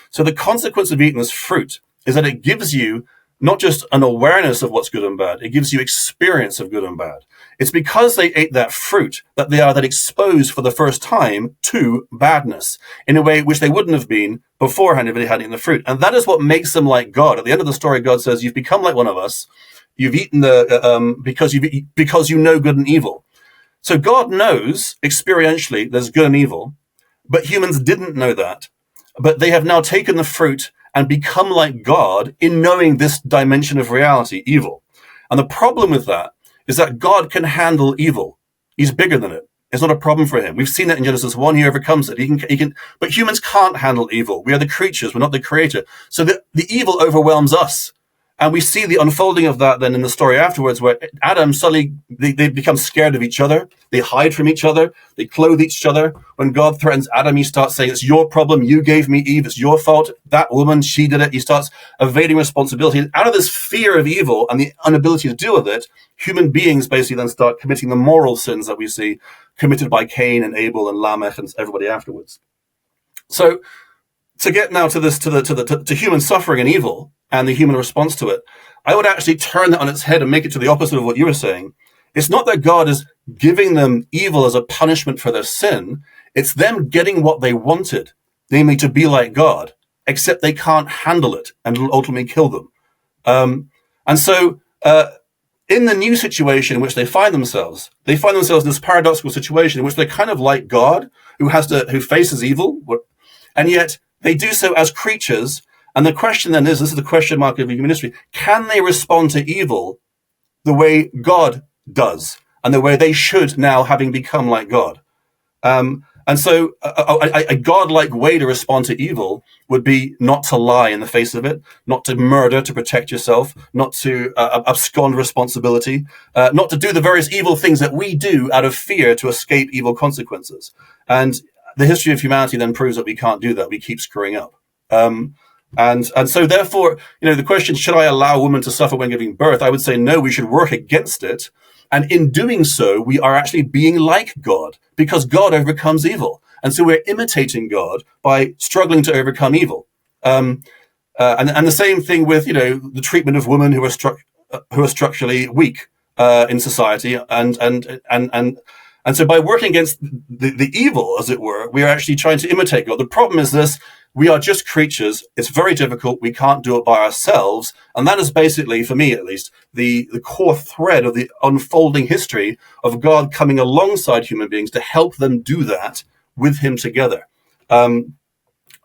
So the consequence of eating this fruit is that it gives you not just an awareness of what's good and bad, it gives you experience of good and bad. It's because they ate that fruit that they are then exposed for the first time to badness in a way which they wouldn't have been beforehand if they hadn't eaten the fruit. And that is what makes them like God. At the end of the story, God says, you've become like one of us. You've eaten because you know good and evil. So God knows experientially there's good and evil, but humans didn't know that. But they have now taken the fruit and become like God in knowing this dimension of reality, evil. And the problem with that is that God can handle evil. He's bigger than it. It's not a problem for him. We've seen that in Genesis 1. He overcomes it. He can, but humans can't handle evil. We are the creatures. We're not the creator. So the evil overwhelms us. And we see the unfolding of that then in the story afterwards, where Adam suddenly, they become scared of each other. They hide from each other. They clothe each other. When God threatens Adam, he starts saying, it's your problem. You gave me Eve. It's your fault. That woman, she did it. He starts evading responsibility. And out of this fear of evil and the inability to deal with it, human beings basically then start committing the moral sins that we see committed by Cain and Abel and Lamech and everybody afterwards. So to get now to this, to human suffering and evil, and the human response to it, I would actually turn that on its head and make it to the opposite of what you were saying. It's not that God is giving them evil as a punishment for their sin. It's them getting what they wanted, namely to be like God, except they can't handle it and it'll ultimately kill them. And so in the new situation in which they find themselves in this paradoxical situation in which they're kind of like God, who faces evil, and yet they do so as creatures. And the question then is, this is the question mark of human history, can they respond to evil the way God does and the way they should now, having become like God? And so a God-like way to respond to evil would be not to lie in the face of it, not to murder to protect yourself, not to abscond responsibility, not to do the various evil things that we do out of fear to escape evil consequences. And the history of humanity then proves that we can't do that. We keep screwing up. And so therefore, the question, should I allow women to suffer when giving birth? I would say no, we should work against it. And in doing so, we are actually being like God because God overcomes evil. And so we're imitating God by struggling to overcome evil. And the same thing with, the treatment of women who are structurally weak in society, and so by working against the evil, as it were, we are actually trying to imitate God. The problem is this: we are just creatures. It's very difficult. We can't do it by ourselves, and that is basically, for me at least, the core thread of the unfolding history of God coming alongside human beings to help them do that with Him together.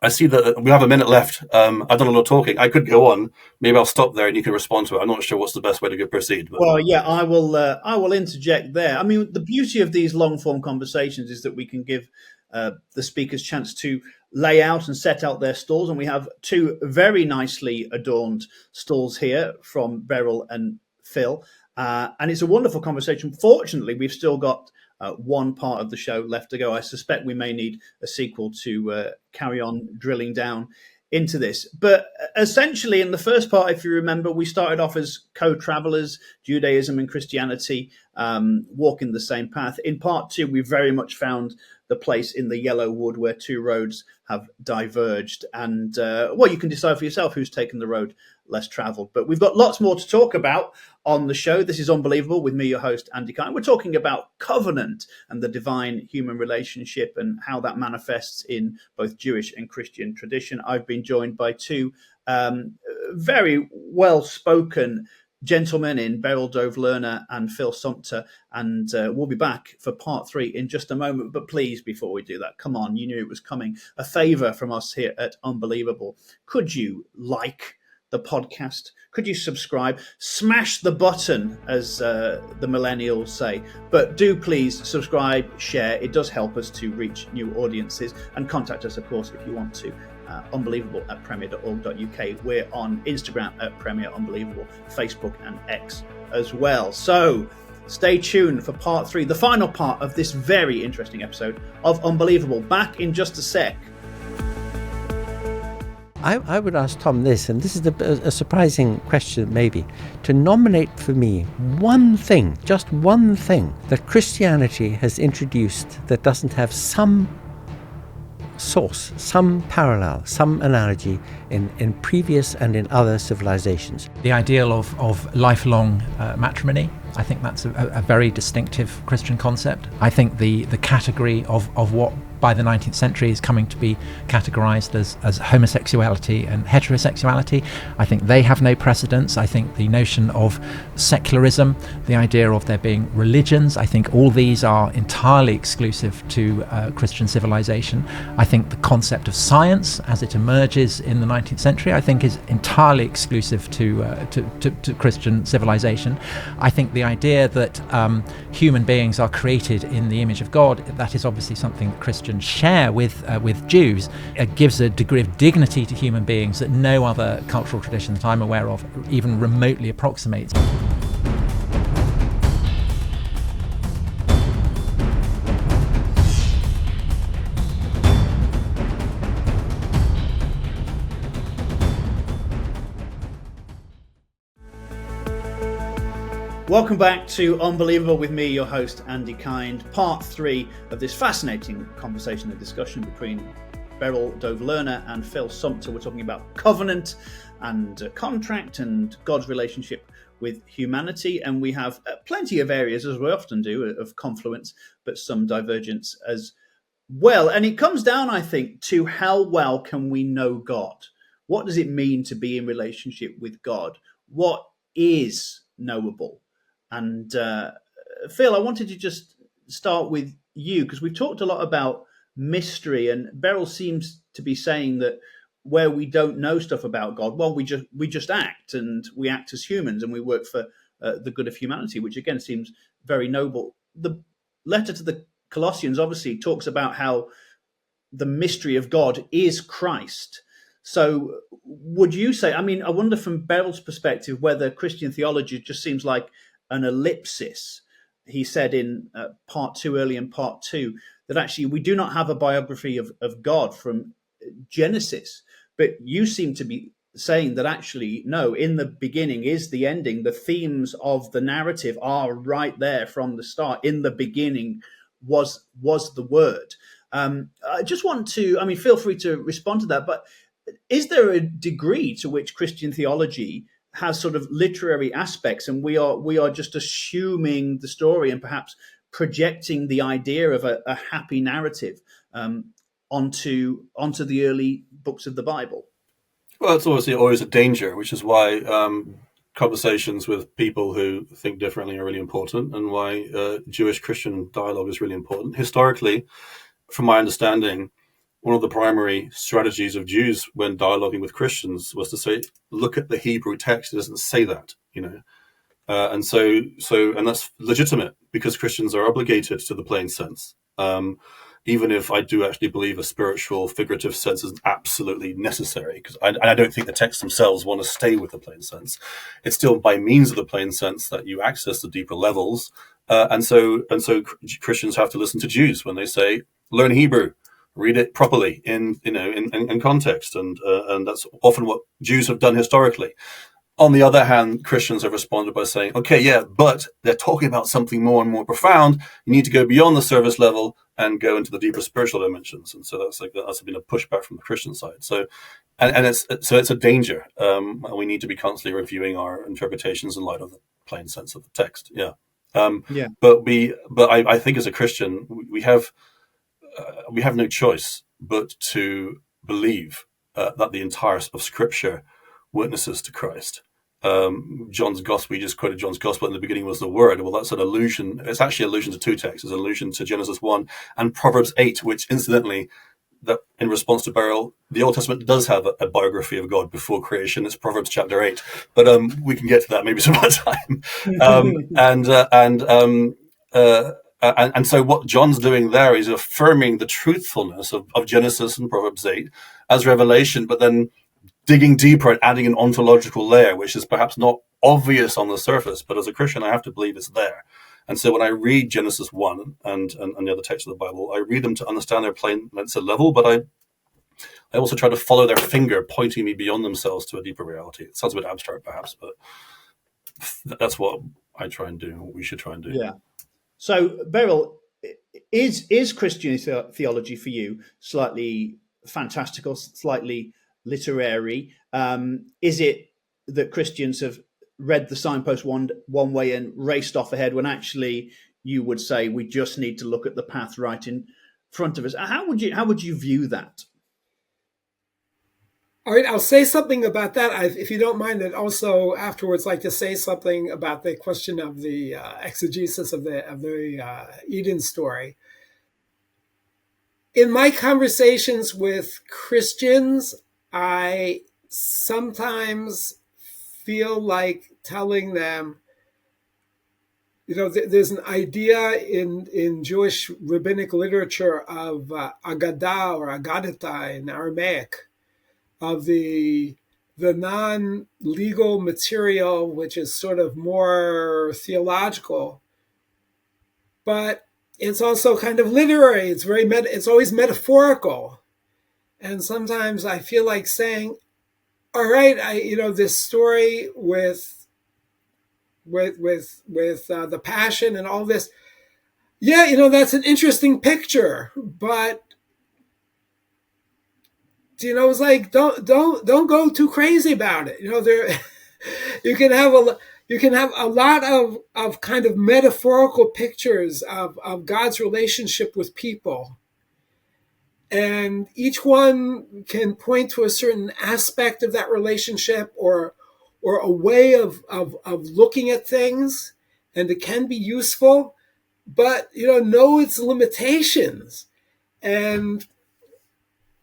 I see that we have a minute left. I've done a lot of talking. I could go on. Maybe I'll stop there and you can respond to it. I'm not sure what's the best way to proceed. But. Well, yeah, I will interject there. I mean, the beauty of these long form conversations is that we can give the speakers chance to lay out and set out their stalls. And we have two very nicely adorned stalls here from Beryl and Phil. And it's a wonderful conversation. Fortunately, we've still got one part of the show left to go. I suspect we may need a sequel to carry on drilling down into this. But essentially, in the first part, if you remember, we started off as co-travelers, Judaism and Christianity, walking the same path. In part two, we very much found the place in the yellow wood where two roads have diverged. And, you can decide for yourself who's taken the road less traveled. But we've got lots more to talk about on the show. This is Unbelievable with me, your host, Andy Kine. We're talking about covenant and the divine human relationship and how that manifests in both Jewish and Christian tradition. I've been joined by two very well-spoken gentlemen in Beryl, Dov Lerner and Phil Sumpter, and we'll be back for part three in just a moment. But please, before we do that, come on, you knew it was coming. A favour from us here at Unbelievable. Could you like the podcast? Could you subscribe? Smash the button, as the millennials say. But do please subscribe, share. It does help us to reach new audiences. And contact us, of course, if you want to. Unbelievable@premier.org.uk. We're on Instagram at Premier Unbelievable, Facebook and X as well. So stay tuned for part three, the final part of this very interesting episode of Unbelievable. Back in just a sec. I would ask Tom this, and this is a surprising question maybe, to nominate for me one thing, just one thing, that Christianity has introduced that doesn't have some source, some parallel, some analogy in previous and in other civilizations. The ideal of lifelong matrimony, I think that's a very distinctive Christian concept. I think the category of what by the 19th century is coming to be categorized as homosexuality and heterosexuality, I think they have no precedence. I think the notion of secularism, the idea of there being religions, I think all these are entirely exclusive to Christian civilization. I think the concept of science as it emerges in the 19th century, I think is entirely exclusive to Christian civilization. I think the idea that human beings are created in the image of God, that is obviously something that Christians share with Jews. It gives a degree of dignity to human beings that no other cultural tradition that I'm aware of even remotely approximates. Welcome back to Unbelievable with me, your host, Andy Kind. Part three of this fascinating conversation and discussion between Beryl, Dov Lerner and Phil Sumpter. We're talking about covenant and contract and God's relationship with humanity. And we have plenty of areas, as we often do, of confluence, but some divergence as well. And it comes down, I think, to how well can we know God? What does it mean to be in relationship with God? What is knowable? And Phil, I wanted to just start with you, because we've talked a lot about mystery, and Beryl seems to be saying that where we don't know stuff about God, well, we just act, and we act as humans, and we work for the good of humanity, which again seems very noble. The letter to the Colossians obviously talks about how the mystery of God is Christ. So would you say, I mean, I wonder from Beryl's perspective whether Christian theology just seems like an ellipsis. He said in part two, early in part two, that actually we do not have a biography of God from Genesis. But you seem to be saying that actually, no, in the beginning is the ending. The themes of the narrative are right there from the start. In the beginning was the Word. I just want to, I mean, feel free to respond to that, but is there a degree to which Christian theology has sort of literary aspects, and we are just assuming the story and perhaps projecting the idea of a happy narrative onto the early books of the Bible? Well, it's obviously always a danger, which is why conversations with people who think differently are really important, and why Jewish-Christian dialogue is really important. Historically, from my understanding, one of the primary strategies of Jews when dialoguing with Christians was to say, look at the Hebrew text, it doesn't say that, and that's legitimate, because Christians are obligated to the plain sense. Even if I do actually believe a spiritual, figurative sense is absolutely necessary, because I don't think the texts themselves want to stay with the plain sense. It's still by means of the plain sense that you access the deeper levels, and so Christians have to listen to Jews when they say, learn Hebrew, read it properly in context, and that's often what Jews have done historically. On the other hand, Christians have responded by saying, okay, yeah, but they're talking about something more and more profound. You need to go beyond the surface level and go into the deeper spiritual dimensions. And so that's been a pushback from the Christian side. So, and it's a danger. We need to be constantly reviewing our interpretations in light of the plain sense of the text. Yeah. But I think as a Christian, we have no choice but to believe that the entire of Scripture witnesses to Christ. John's gospel, we just quoted John's gospel in the beginning was the word. Well, that's an allusion. It's actually an allusion to two texts. It's an allusion to Genesis 1 and Proverbs 8, which incidentally, that in response to Beryl, the Old Testament does have a biography of God before creation. It's Proverbs chapter 8, but we can get to that maybe some other time. And so what John's doing there is affirming the truthfulness of Genesis and Proverbs 8 as revelation, but then digging deeper and adding an ontological layer, which is perhaps not obvious on the surface, but as a Christian, I have to believe it's there. And so when I read Genesis 1 and the other texts of the Bible, I read them to understand their plain level, but I also try to follow their finger, pointing me beyond themselves to a deeper reality. It sounds a bit abstract, perhaps, but that's what I try and do, what we should try and do. Yeah. So, Beryl, is Christian theology for you slightly fantastical, slightly literary? Is it that Christians have read the signpost one way and raced off ahead, when actually you would say we just need to look at the path right in front of us? How would you view that? All right, I'll say something about that. If you don't mind, I'd also afterwards like to say something about the question of the exegesis of the Eden story. In my conversations with Christians, I sometimes feel like telling them, there's an idea in Jewish rabbinic literature of Agadah or Agadata in Aramaic, of the non-legal material, which is sort of more theological, but it's also kind of literary. It's it's always metaphorical. And sometimes I feel like saying, all right, this story with the passion and all this, yeah, that's an interesting picture, but it's like don't go too crazy about it. You can have a lot of kind of metaphorical pictures of God's relationship with people. And each one can point to a certain aspect of that relationship or a way of looking at things, and it can be useful, but know its limitations.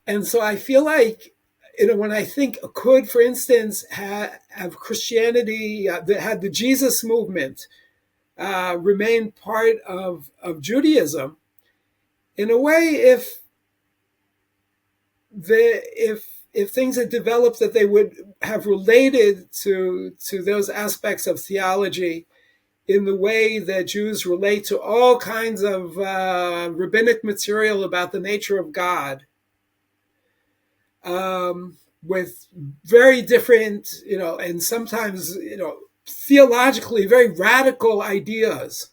And so I feel like, when I think could, for instance, have Christianity, had the Jesus movement remain part of Judaism, in a way, if things had developed that they would have related to those aspects of theology in the way that Jews relate to all kinds of rabbinic material about the nature of God, with very different, and sometimes, theologically very radical ideas,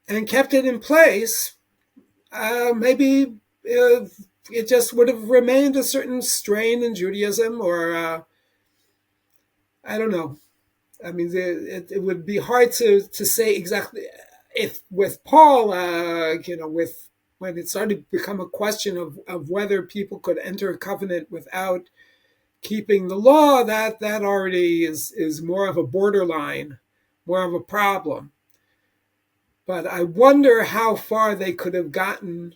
and kept it in place, maybe it just would have remained a certain strain in Judaism, or I don't know. I mean, it would be hard to say exactly if with Paul, with when it started to become a question of whether people could enter a covenant without keeping the law, that already is more of a borderline, more of a problem. But I wonder how far they could have gotten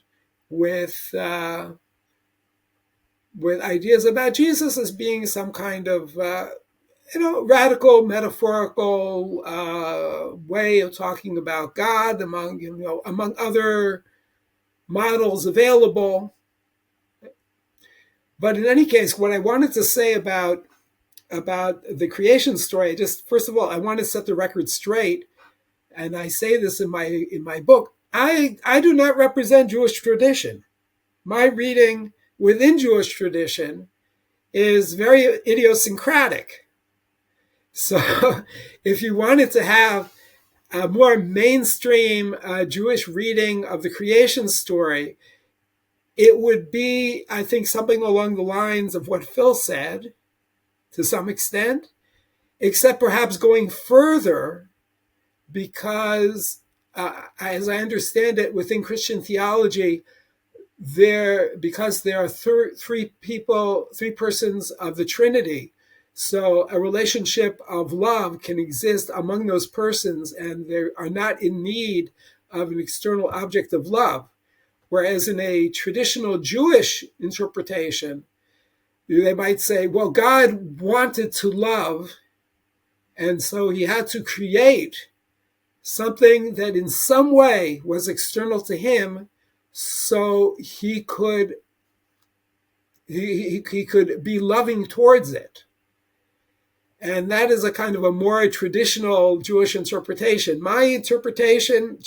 with ideas about Jesus as being some kind of radical metaphorical way of talking about God among other models available. But in any case, what I wanted to say about the creation story, just first of all, I want to set the record straight, and I say this in my book. I do not represent Jewish tradition. My reading within Jewish tradition is very idiosyncratic. So if you wanted to have a more mainstream Jewish reading of the creation story, it would be, I think, something along the lines of what Phil said, to some extent, except perhaps going further, because as I understand it, within Christian theology, because there are three persons of the Trinity, so a relationship of love can exist among those persons, and they are not in need of an external object of love. Whereas in a traditional Jewish interpretation, they might say, well, God wanted to love, and so he had to create something that in some way was external to him, so he could be loving towards it. And that is a kind of a more traditional Jewish interpretation. My interpretation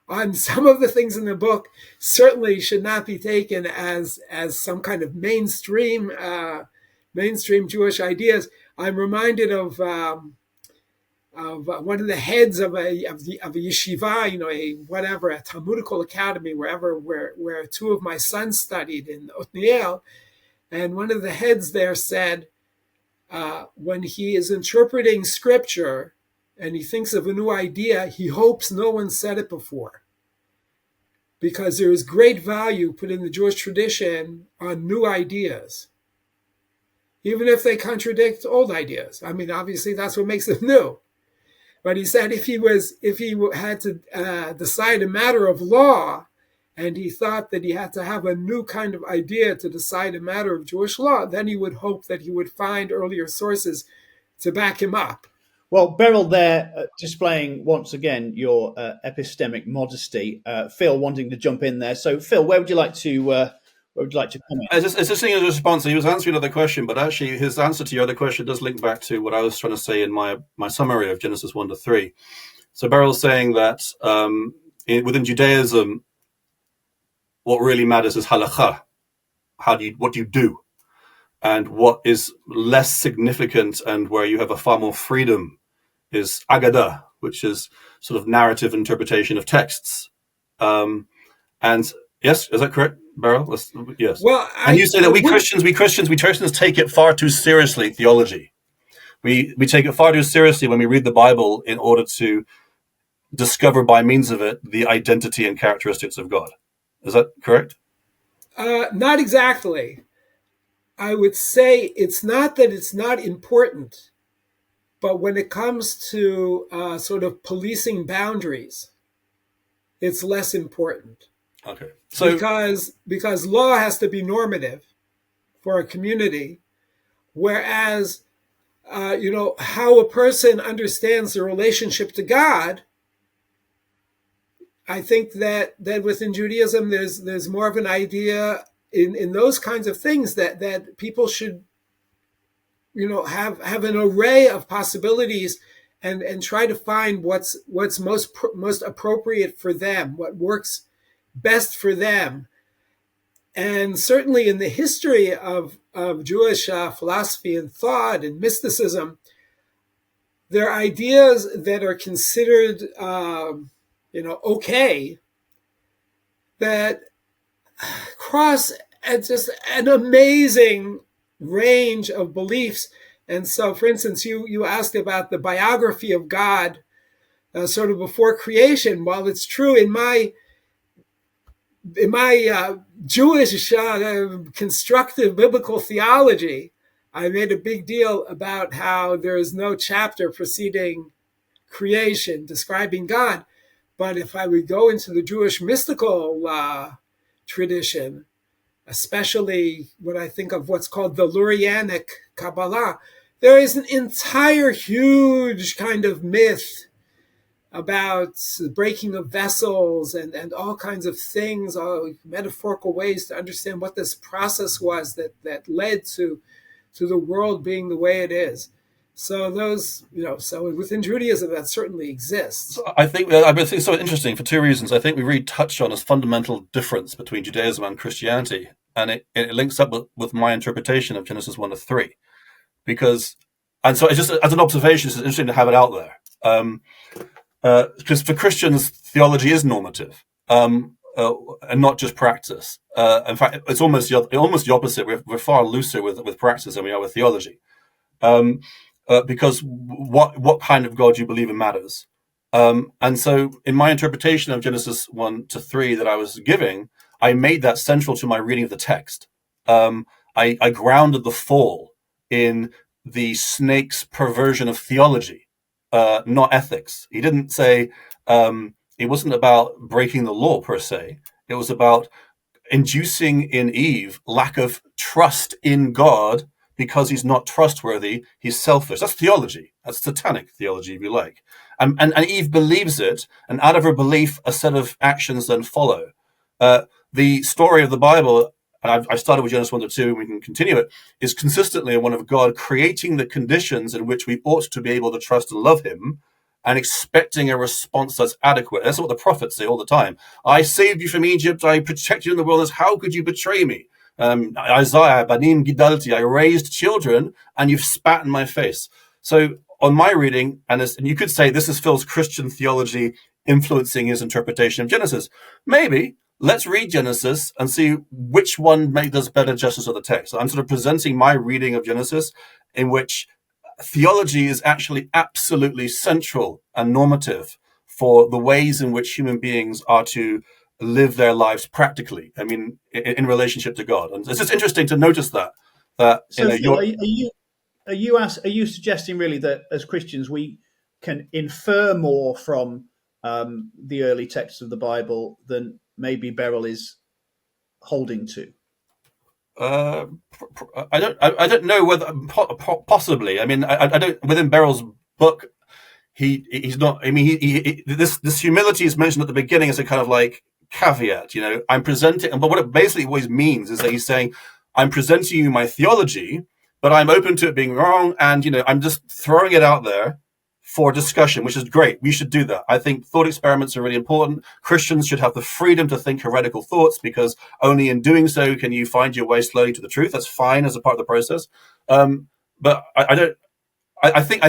on some of the things in the book, certainly should not be taken as some kind of mainstream Jewish ideas. I'm reminded of one of the heads of a yeshiva, a Talmudical academy, where two of my sons studied in Othniel, and one of the heads there said, when he is interpreting scripture and he thinks of a new idea, he hopes no one said it before, because there is great value put in the Jewish tradition on new ideas, even if they contradict old ideas. I mean, obviously that's what makes them new. But he said if he had to decide a matter of law, and he thought that he had to have a new kind of idea to decide a matter of Jewish law, then he would hope that he would find earlier sources to back him up. Well, Beryl there displaying once again your epistemic modesty. Phil wanting to jump in there. So, Phil, where would you like to comment? It's interesting as a response. He was answering another question, but actually his answer to your other question does link back to what I was trying to say in my summary of Genesis 1-3. So Beryl's saying that within Judaism, what really matters is halakha. What do you do? And what is less significant and where you have a far more freedom is agada, which is sort of narrative interpretation of texts. And yes, is that correct, Beryl? Yes. Well, and you say that we Christians take it far too seriously, theology. We take it far too seriously when we read the Bible in order to discover by means of it the identity and characteristics of God. Is that correct? Not exactly. I would say it's not that it's not important, but when it comes to sort of policing boundaries, it's less important. Okay. So because law has to be normative for a community, whereas how a person understands the relationship to God, I think that within Judaism there's more of an idea in those kinds of things that people should have an array of possibilities and try to find what's most appropriate for them, what works best for them. And certainly in the history of Jewish philosophy and thought and mysticism, there are ideas that are considered okay, that cross just an amazing range of beliefs. And so, for instance, you asked about the biography of God sort of before creation. While it's true in my Jewish constructive biblical theology, I made a big deal about how there is no chapter preceding creation describing God. But if I would go into the Jewish mystical tradition, especially when I think of what's called the Lurianic Kabbalah, there is an entire huge kind of myth about the breaking of vessels and all kinds of things, all metaphorical ways to understand what this process was that led to the world being the way it is. So those, so within Judaism, that certainly exists. I think it's so interesting for two reasons. I think we really touched on a fundamental difference between Judaism and Christianity, and it links up with my interpretation of Genesis 1-3. And so it's just as an observation, it's interesting to have it out there. Because for Christians, theology is normative, and not just practice. In fact, it's almost the opposite. We're far looser with practice than we are with theology. Because what kind of God you believe in matters. And so in my interpretation of Genesis 1-3 that I was giving, I made that central to my reading of the text. I grounded the fall in the snake's perversion of theology, not ethics. He didn't say, it wasn't about breaking the law per se. It was about inducing in Eve lack of trust in God because he's not trustworthy, he's selfish. That's theology. That's satanic theology, if you like. And Eve believes it, and out of her belief, a set of actions then follow. The story of the Bible, and I started with Genesis 1-2, and we can continue it, is consistently one of God creating the conditions in which we ought to be able to trust and love him, and expecting a response that's adequate. That's what the prophets say all the time. I saved you from Egypt, I protected you in the wilderness, how could you betray me? Isaiah, Banim Gidalti, I raised children, and you've spat in my face. So on my reading, and you could say this is Phil's Christian theology influencing his interpretation of Genesis. Maybe. Let's read Genesis and see which one does better justice of the text. So I'm sort of presenting my reading of Genesis in which theology is actually absolutely central and normative for the ways in which human beings are to live their lives practically. I mean, in relationship to God. And it's just interesting to notice that. So, Phil, are you suggesting really that as Christians we can infer more from the early texts of the Bible than maybe Beryl is holding to? I don't know whether possibly. I mean, I don't. Within Beryl's book, he's not. I mean, this humility is mentioned at the beginning as a kind of like caveat. I'm presenting, but what he means is that he's saying, I'm presenting you my theology, but I'm open to it being wrong, and I'm just throwing it out there for discussion, which is great. We should do that. I think thought experiments are really important. Christians should have the freedom to think heretical thoughts, because only in doing so can you find your way slowly to the truth. That's fine as a part of the process. But I think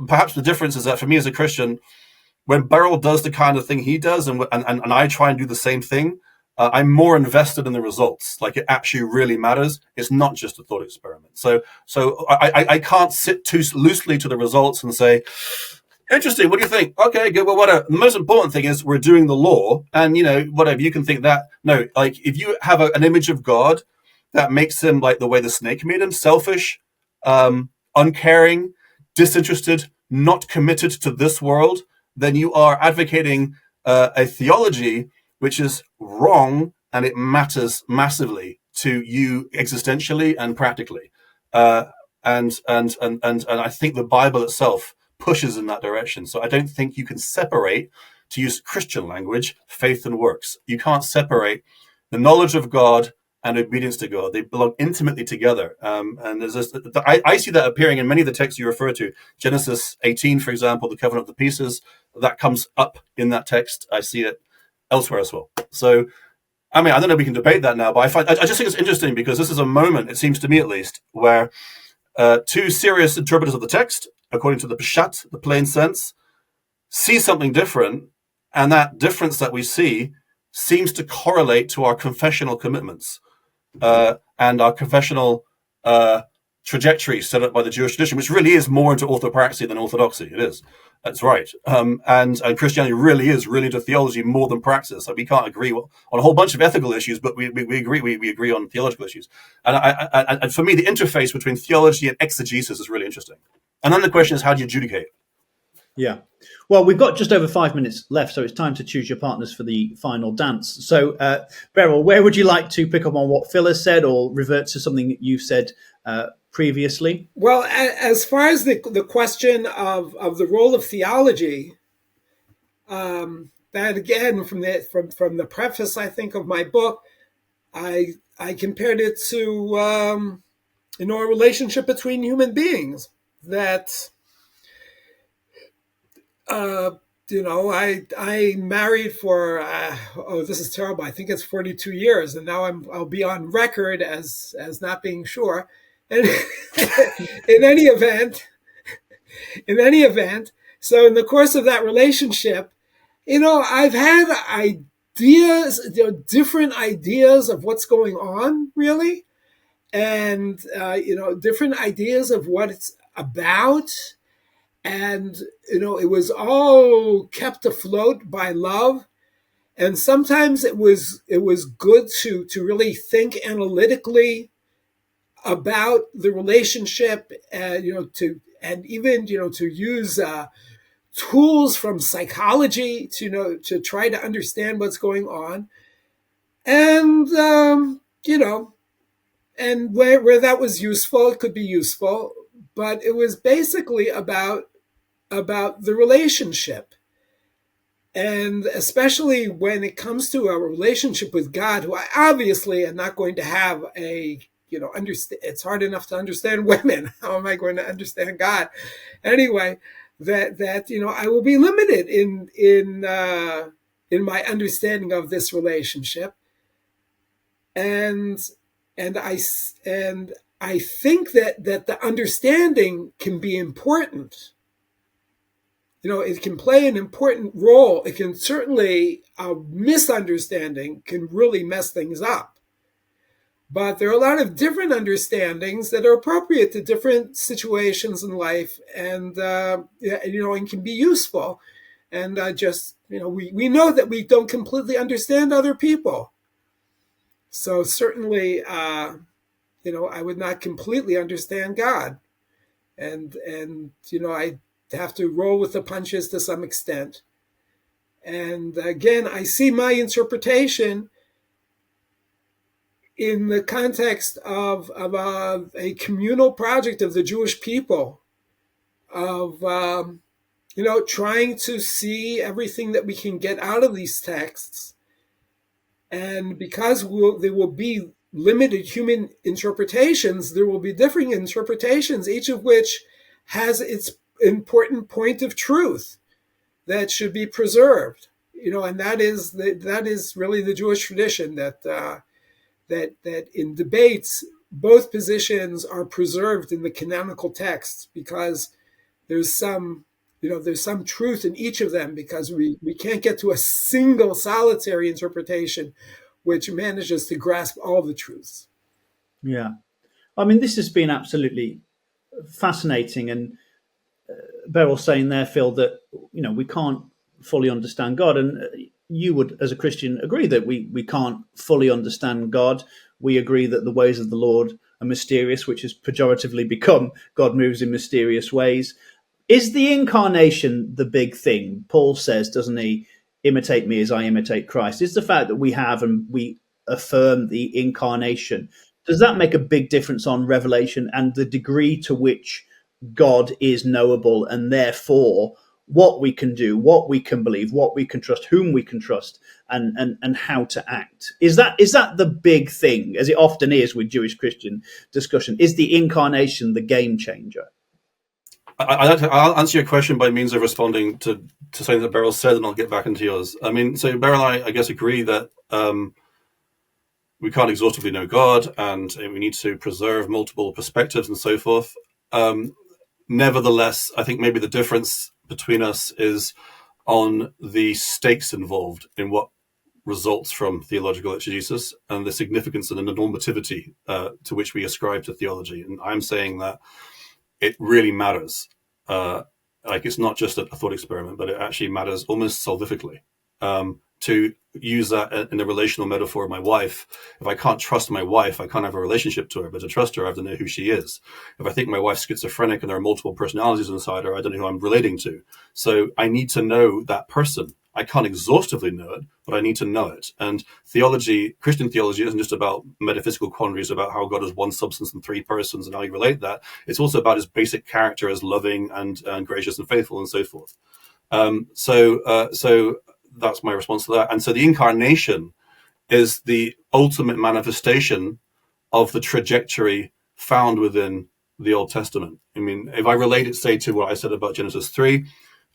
perhaps the difference is that for me as a Christian, when Beryl does the kind of thing he does, and I try and do the same thing, I'm more invested in the results. Like, it actually really matters. It's not just a thought experiment. So I can't sit too loosely to the results and say, interesting, what do you think? Okay, good, well, whatever. The most important thing is we're doing the law, and, whatever, you can think that. No, like, if you have an image of God that makes him like the way the snake made him, selfish, uncaring, disinterested, not committed to this world, then you are advocating a theology which is wrong, and it matters massively to you existentially and practically. And I think the Bible itself pushes in that direction. So I don't think you can separate, to use Christian language, faith and works. You can't separate the knowledge of God and obedience to God. They belong intimately together. And there's this, I see that appearing in many of the texts you refer to. Genesis 18, for example, the covenant of the pieces, that comes up in that text. I see it elsewhere as well. So, I mean, I don't know if we can debate that now, but I just think it's interesting, because this is a moment, it seems to me at least, where two serious interpreters of the text, according to the Peshat, the plain sense, see something different, and that difference that we see seems to correlate to our confessional commitments and our confessional trajectory set up by the Jewish tradition, which really is more into orthopraxy than orthodoxy. It is. That's right. And Christianity really is really into theology more than praxis. So we can't agree on a whole bunch of ethical issues, but we agree we agree on theological issues. And for me, the interface between theology and exegesis is really interesting. And then the question is, how do you adjudicate? Yeah. Well, we've got just over 5 minutes left, so it's time to choose your partners for the final dance. So, Beryl, where would you like to pick up on what Phil has said or revert to something that you've said previously? Well, as far as the question of the role of theology, that again, from the preface, I think, of my book, I compared it to a relationship between human beings that. I married for this is terrible. I think it's 42 years, and now I'll be on record as not being sure. And in any event, so in the course of that relationship, I've had ideas, different ideas of what's going on, really, and different ideas of what it's about. And, it was all kept afloat by love. And sometimes it was good to really think analytically about the relationship, and, to use tools from psychology to try to understand what's going on. And, and where that was useful, it could be useful. But it was basically about the relationship. And especially when it comes to a relationship with God, who I obviously am not going to have it's hard enough to understand women. How am I going to understand God? Anyway, that I will be limited in my understanding of this relationship. And I think that the understanding can be important. It can play an important role. It can certainly, a misunderstanding can really mess things up. But there are a lot of different understandings that are appropriate to different situations in life, and and can be useful. And we know that we don't completely understand other people. So certainly, I would not completely understand God, and I have to roll with the punches to some extent. And again, I see my interpretation in the context of a communal project of the Jewish people, of trying to see everything that we can get out of these texts. And because there will be limited human interpretations, there will be differing interpretations, each of which has its important point of truth that should be preserved. And that is really the Jewish tradition, that in debates both positions are preserved in the canonical texts, because there's some truth in each of them, because we can't get to a single solitary interpretation which manages to grasp all the truths. Yeah. I mean, this has been absolutely fascinating. And Beryl saying there, Phil, that, we can't fully understand God. And you would, as a Christian, agree that we can't fully understand God. We agree that the ways of the Lord are mysterious, which has pejoratively become God moves in mysterious ways. Is the incarnation the big thing? Paul says, doesn't he, imitate me as I imitate Christ? Is the fact that we have and we affirm the incarnation, does that make a big difference on revelation and the degree to which God is knowable, and therefore what we can do, what we can believe, what we can trust, whom we can trust, and how to act? Is that the big thing, as it often is with Jewish Christian discussion? Is the incarnation the game changer? I'll answer your question by means of responding to something that Beryl said, and I'll get back into yours. I mean, so Beryl and I guess, agree that we can't exhaustively know God, and we need to preserve multiple perspectives and so forth. Nevertheless, I think maybe the difference between us is on the stakes involved in what results from theological exegesis and the significance and the normativity to which we ascribe to theology. And I'm saying that it really matters. Like, it's not just a thought experiment, but it actually matters almost salvifically. To use that in a relational metaphor of my wife, if I can't trust my wife, I can't have a relationship to her. But to trust her, I have to know who she is. If I think my wife's schizophrenic and there are multiple personalities inside her, I don't know who I'm relating to. So I need to know that person. I can't exhaustively know it, but I need to know it. And theology, Christian theology, isn't just about metaphysical quandaries about how God is one substance and three persons and how you relate that. It's also about his basic character as loving and gracious and faithful and so forth. So that's my response to that. And so the incarnation is the ultimate manifestation of the trajectory found within the Old Testament. I mean, if I relate it, say, to what I said about Genesis 3,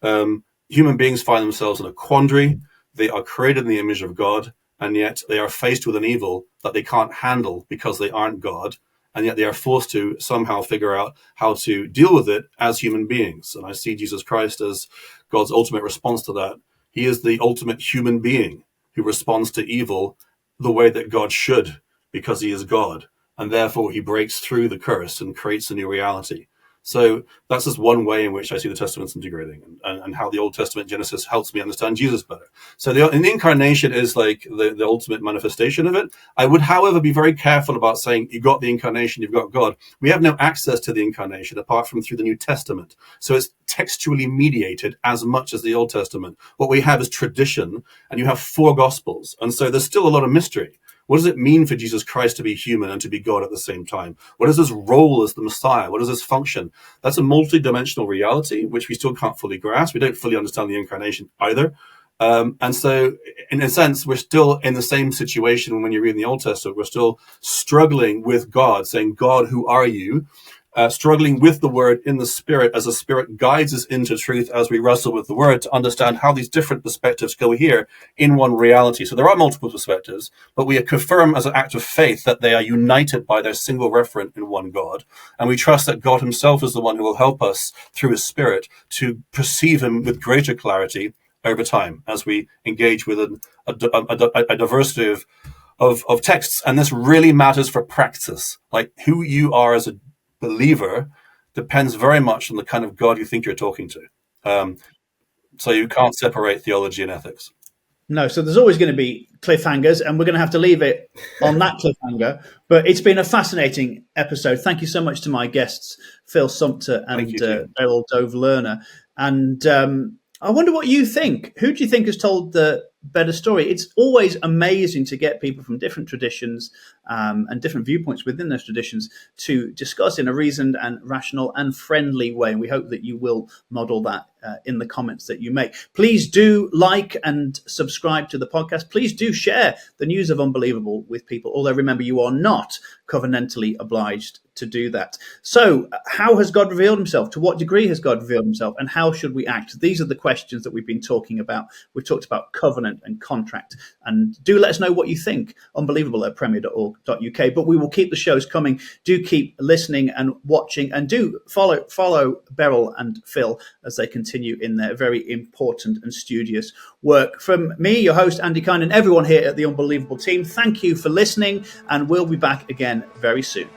human beings find themselves in a quandary. They are created in the image of God, and yet they are faced with an evil that they can't handle because they aren't God. And yet they are forced to somehow figure out how to deal with it as human beings. And I see Jesus Christ as God's ultimate response to that. He is the ultimate human being who responds to evil the way that God should, because he is God. And therefore he breaks through the curse and creates a new reality. So that's just one way in which I see the Testaments integrating, and how the Old Testament Genesis helps me understand Jesus better. So the incarnation is like the ultimate manifestation of it. I would, however, be very careful about saying you got the incarnation, you've got God. We have no access to the incarnation apart from through the New Testament. So it's textually mediated as much as the Old Testament. What we have is tradition, and you have 4 Gospels. And so there's still a lot of mystery. What does it mean for Jesus Christ to be human and to be God at the same time? What is his role as the Messiah? What is his function? That's a multi-dimensional reality, which we still can't fully grasp. We don't fully understand the incarnation either. And so, in a sense, we're still in the same situation when you read the Old Testament. We're still struggling with God, saying, God, who are you? Struggling with the word in the Spirit as the Spirit guides us into truth as we wrestle with the word to understand how these different perspectives go here in one reality. So there are multiple perspectives, but we confirm as an act of faith that they are united by their single referent in one God. And we trust that God himself is the one who will help us through his Spirit to perceive him with greater clarity over time as we engage with a diversity of texts. And this really matters for practice. Like, who you are as a believer depends very much on the kind of God you think you're talking to. So you can't separate theology and ethics. No, so there's always going to be cliffhangers, and we're going to have to leave it on that cliffhanger. But it's been a fascinating episode. Thank you so much to my guests, Phil Sumpter and Beryl Dov Lerner. And I wonder what you think. Who do you think has told the better story? It's always amazing to get people from different traditions and different viewpoints within those traditions to discuss in a reasoned and rational and friendly way. And we hope that you will model that in the comments that you make. Please do like and subscribe to the podcast. Please do share the news of Unbelievable with people, although remember, you are not covenantally obliged to do that. So how has God revealed himself? To what degree has God revealed himself? And how should we act? These are the questions that we've been talking about. We've talked about covenant and contract. And do let us know what you think. Unbelievable at premier.org.uk. But we will keep the shows coming. Do keep listening and watching. And do follow Beryl and Phil as they continue in their very important and studious work. From me, your host, Andy Kine, and everyone here at the Unbelievable team, thank you for listening. And we'll be back again very soon.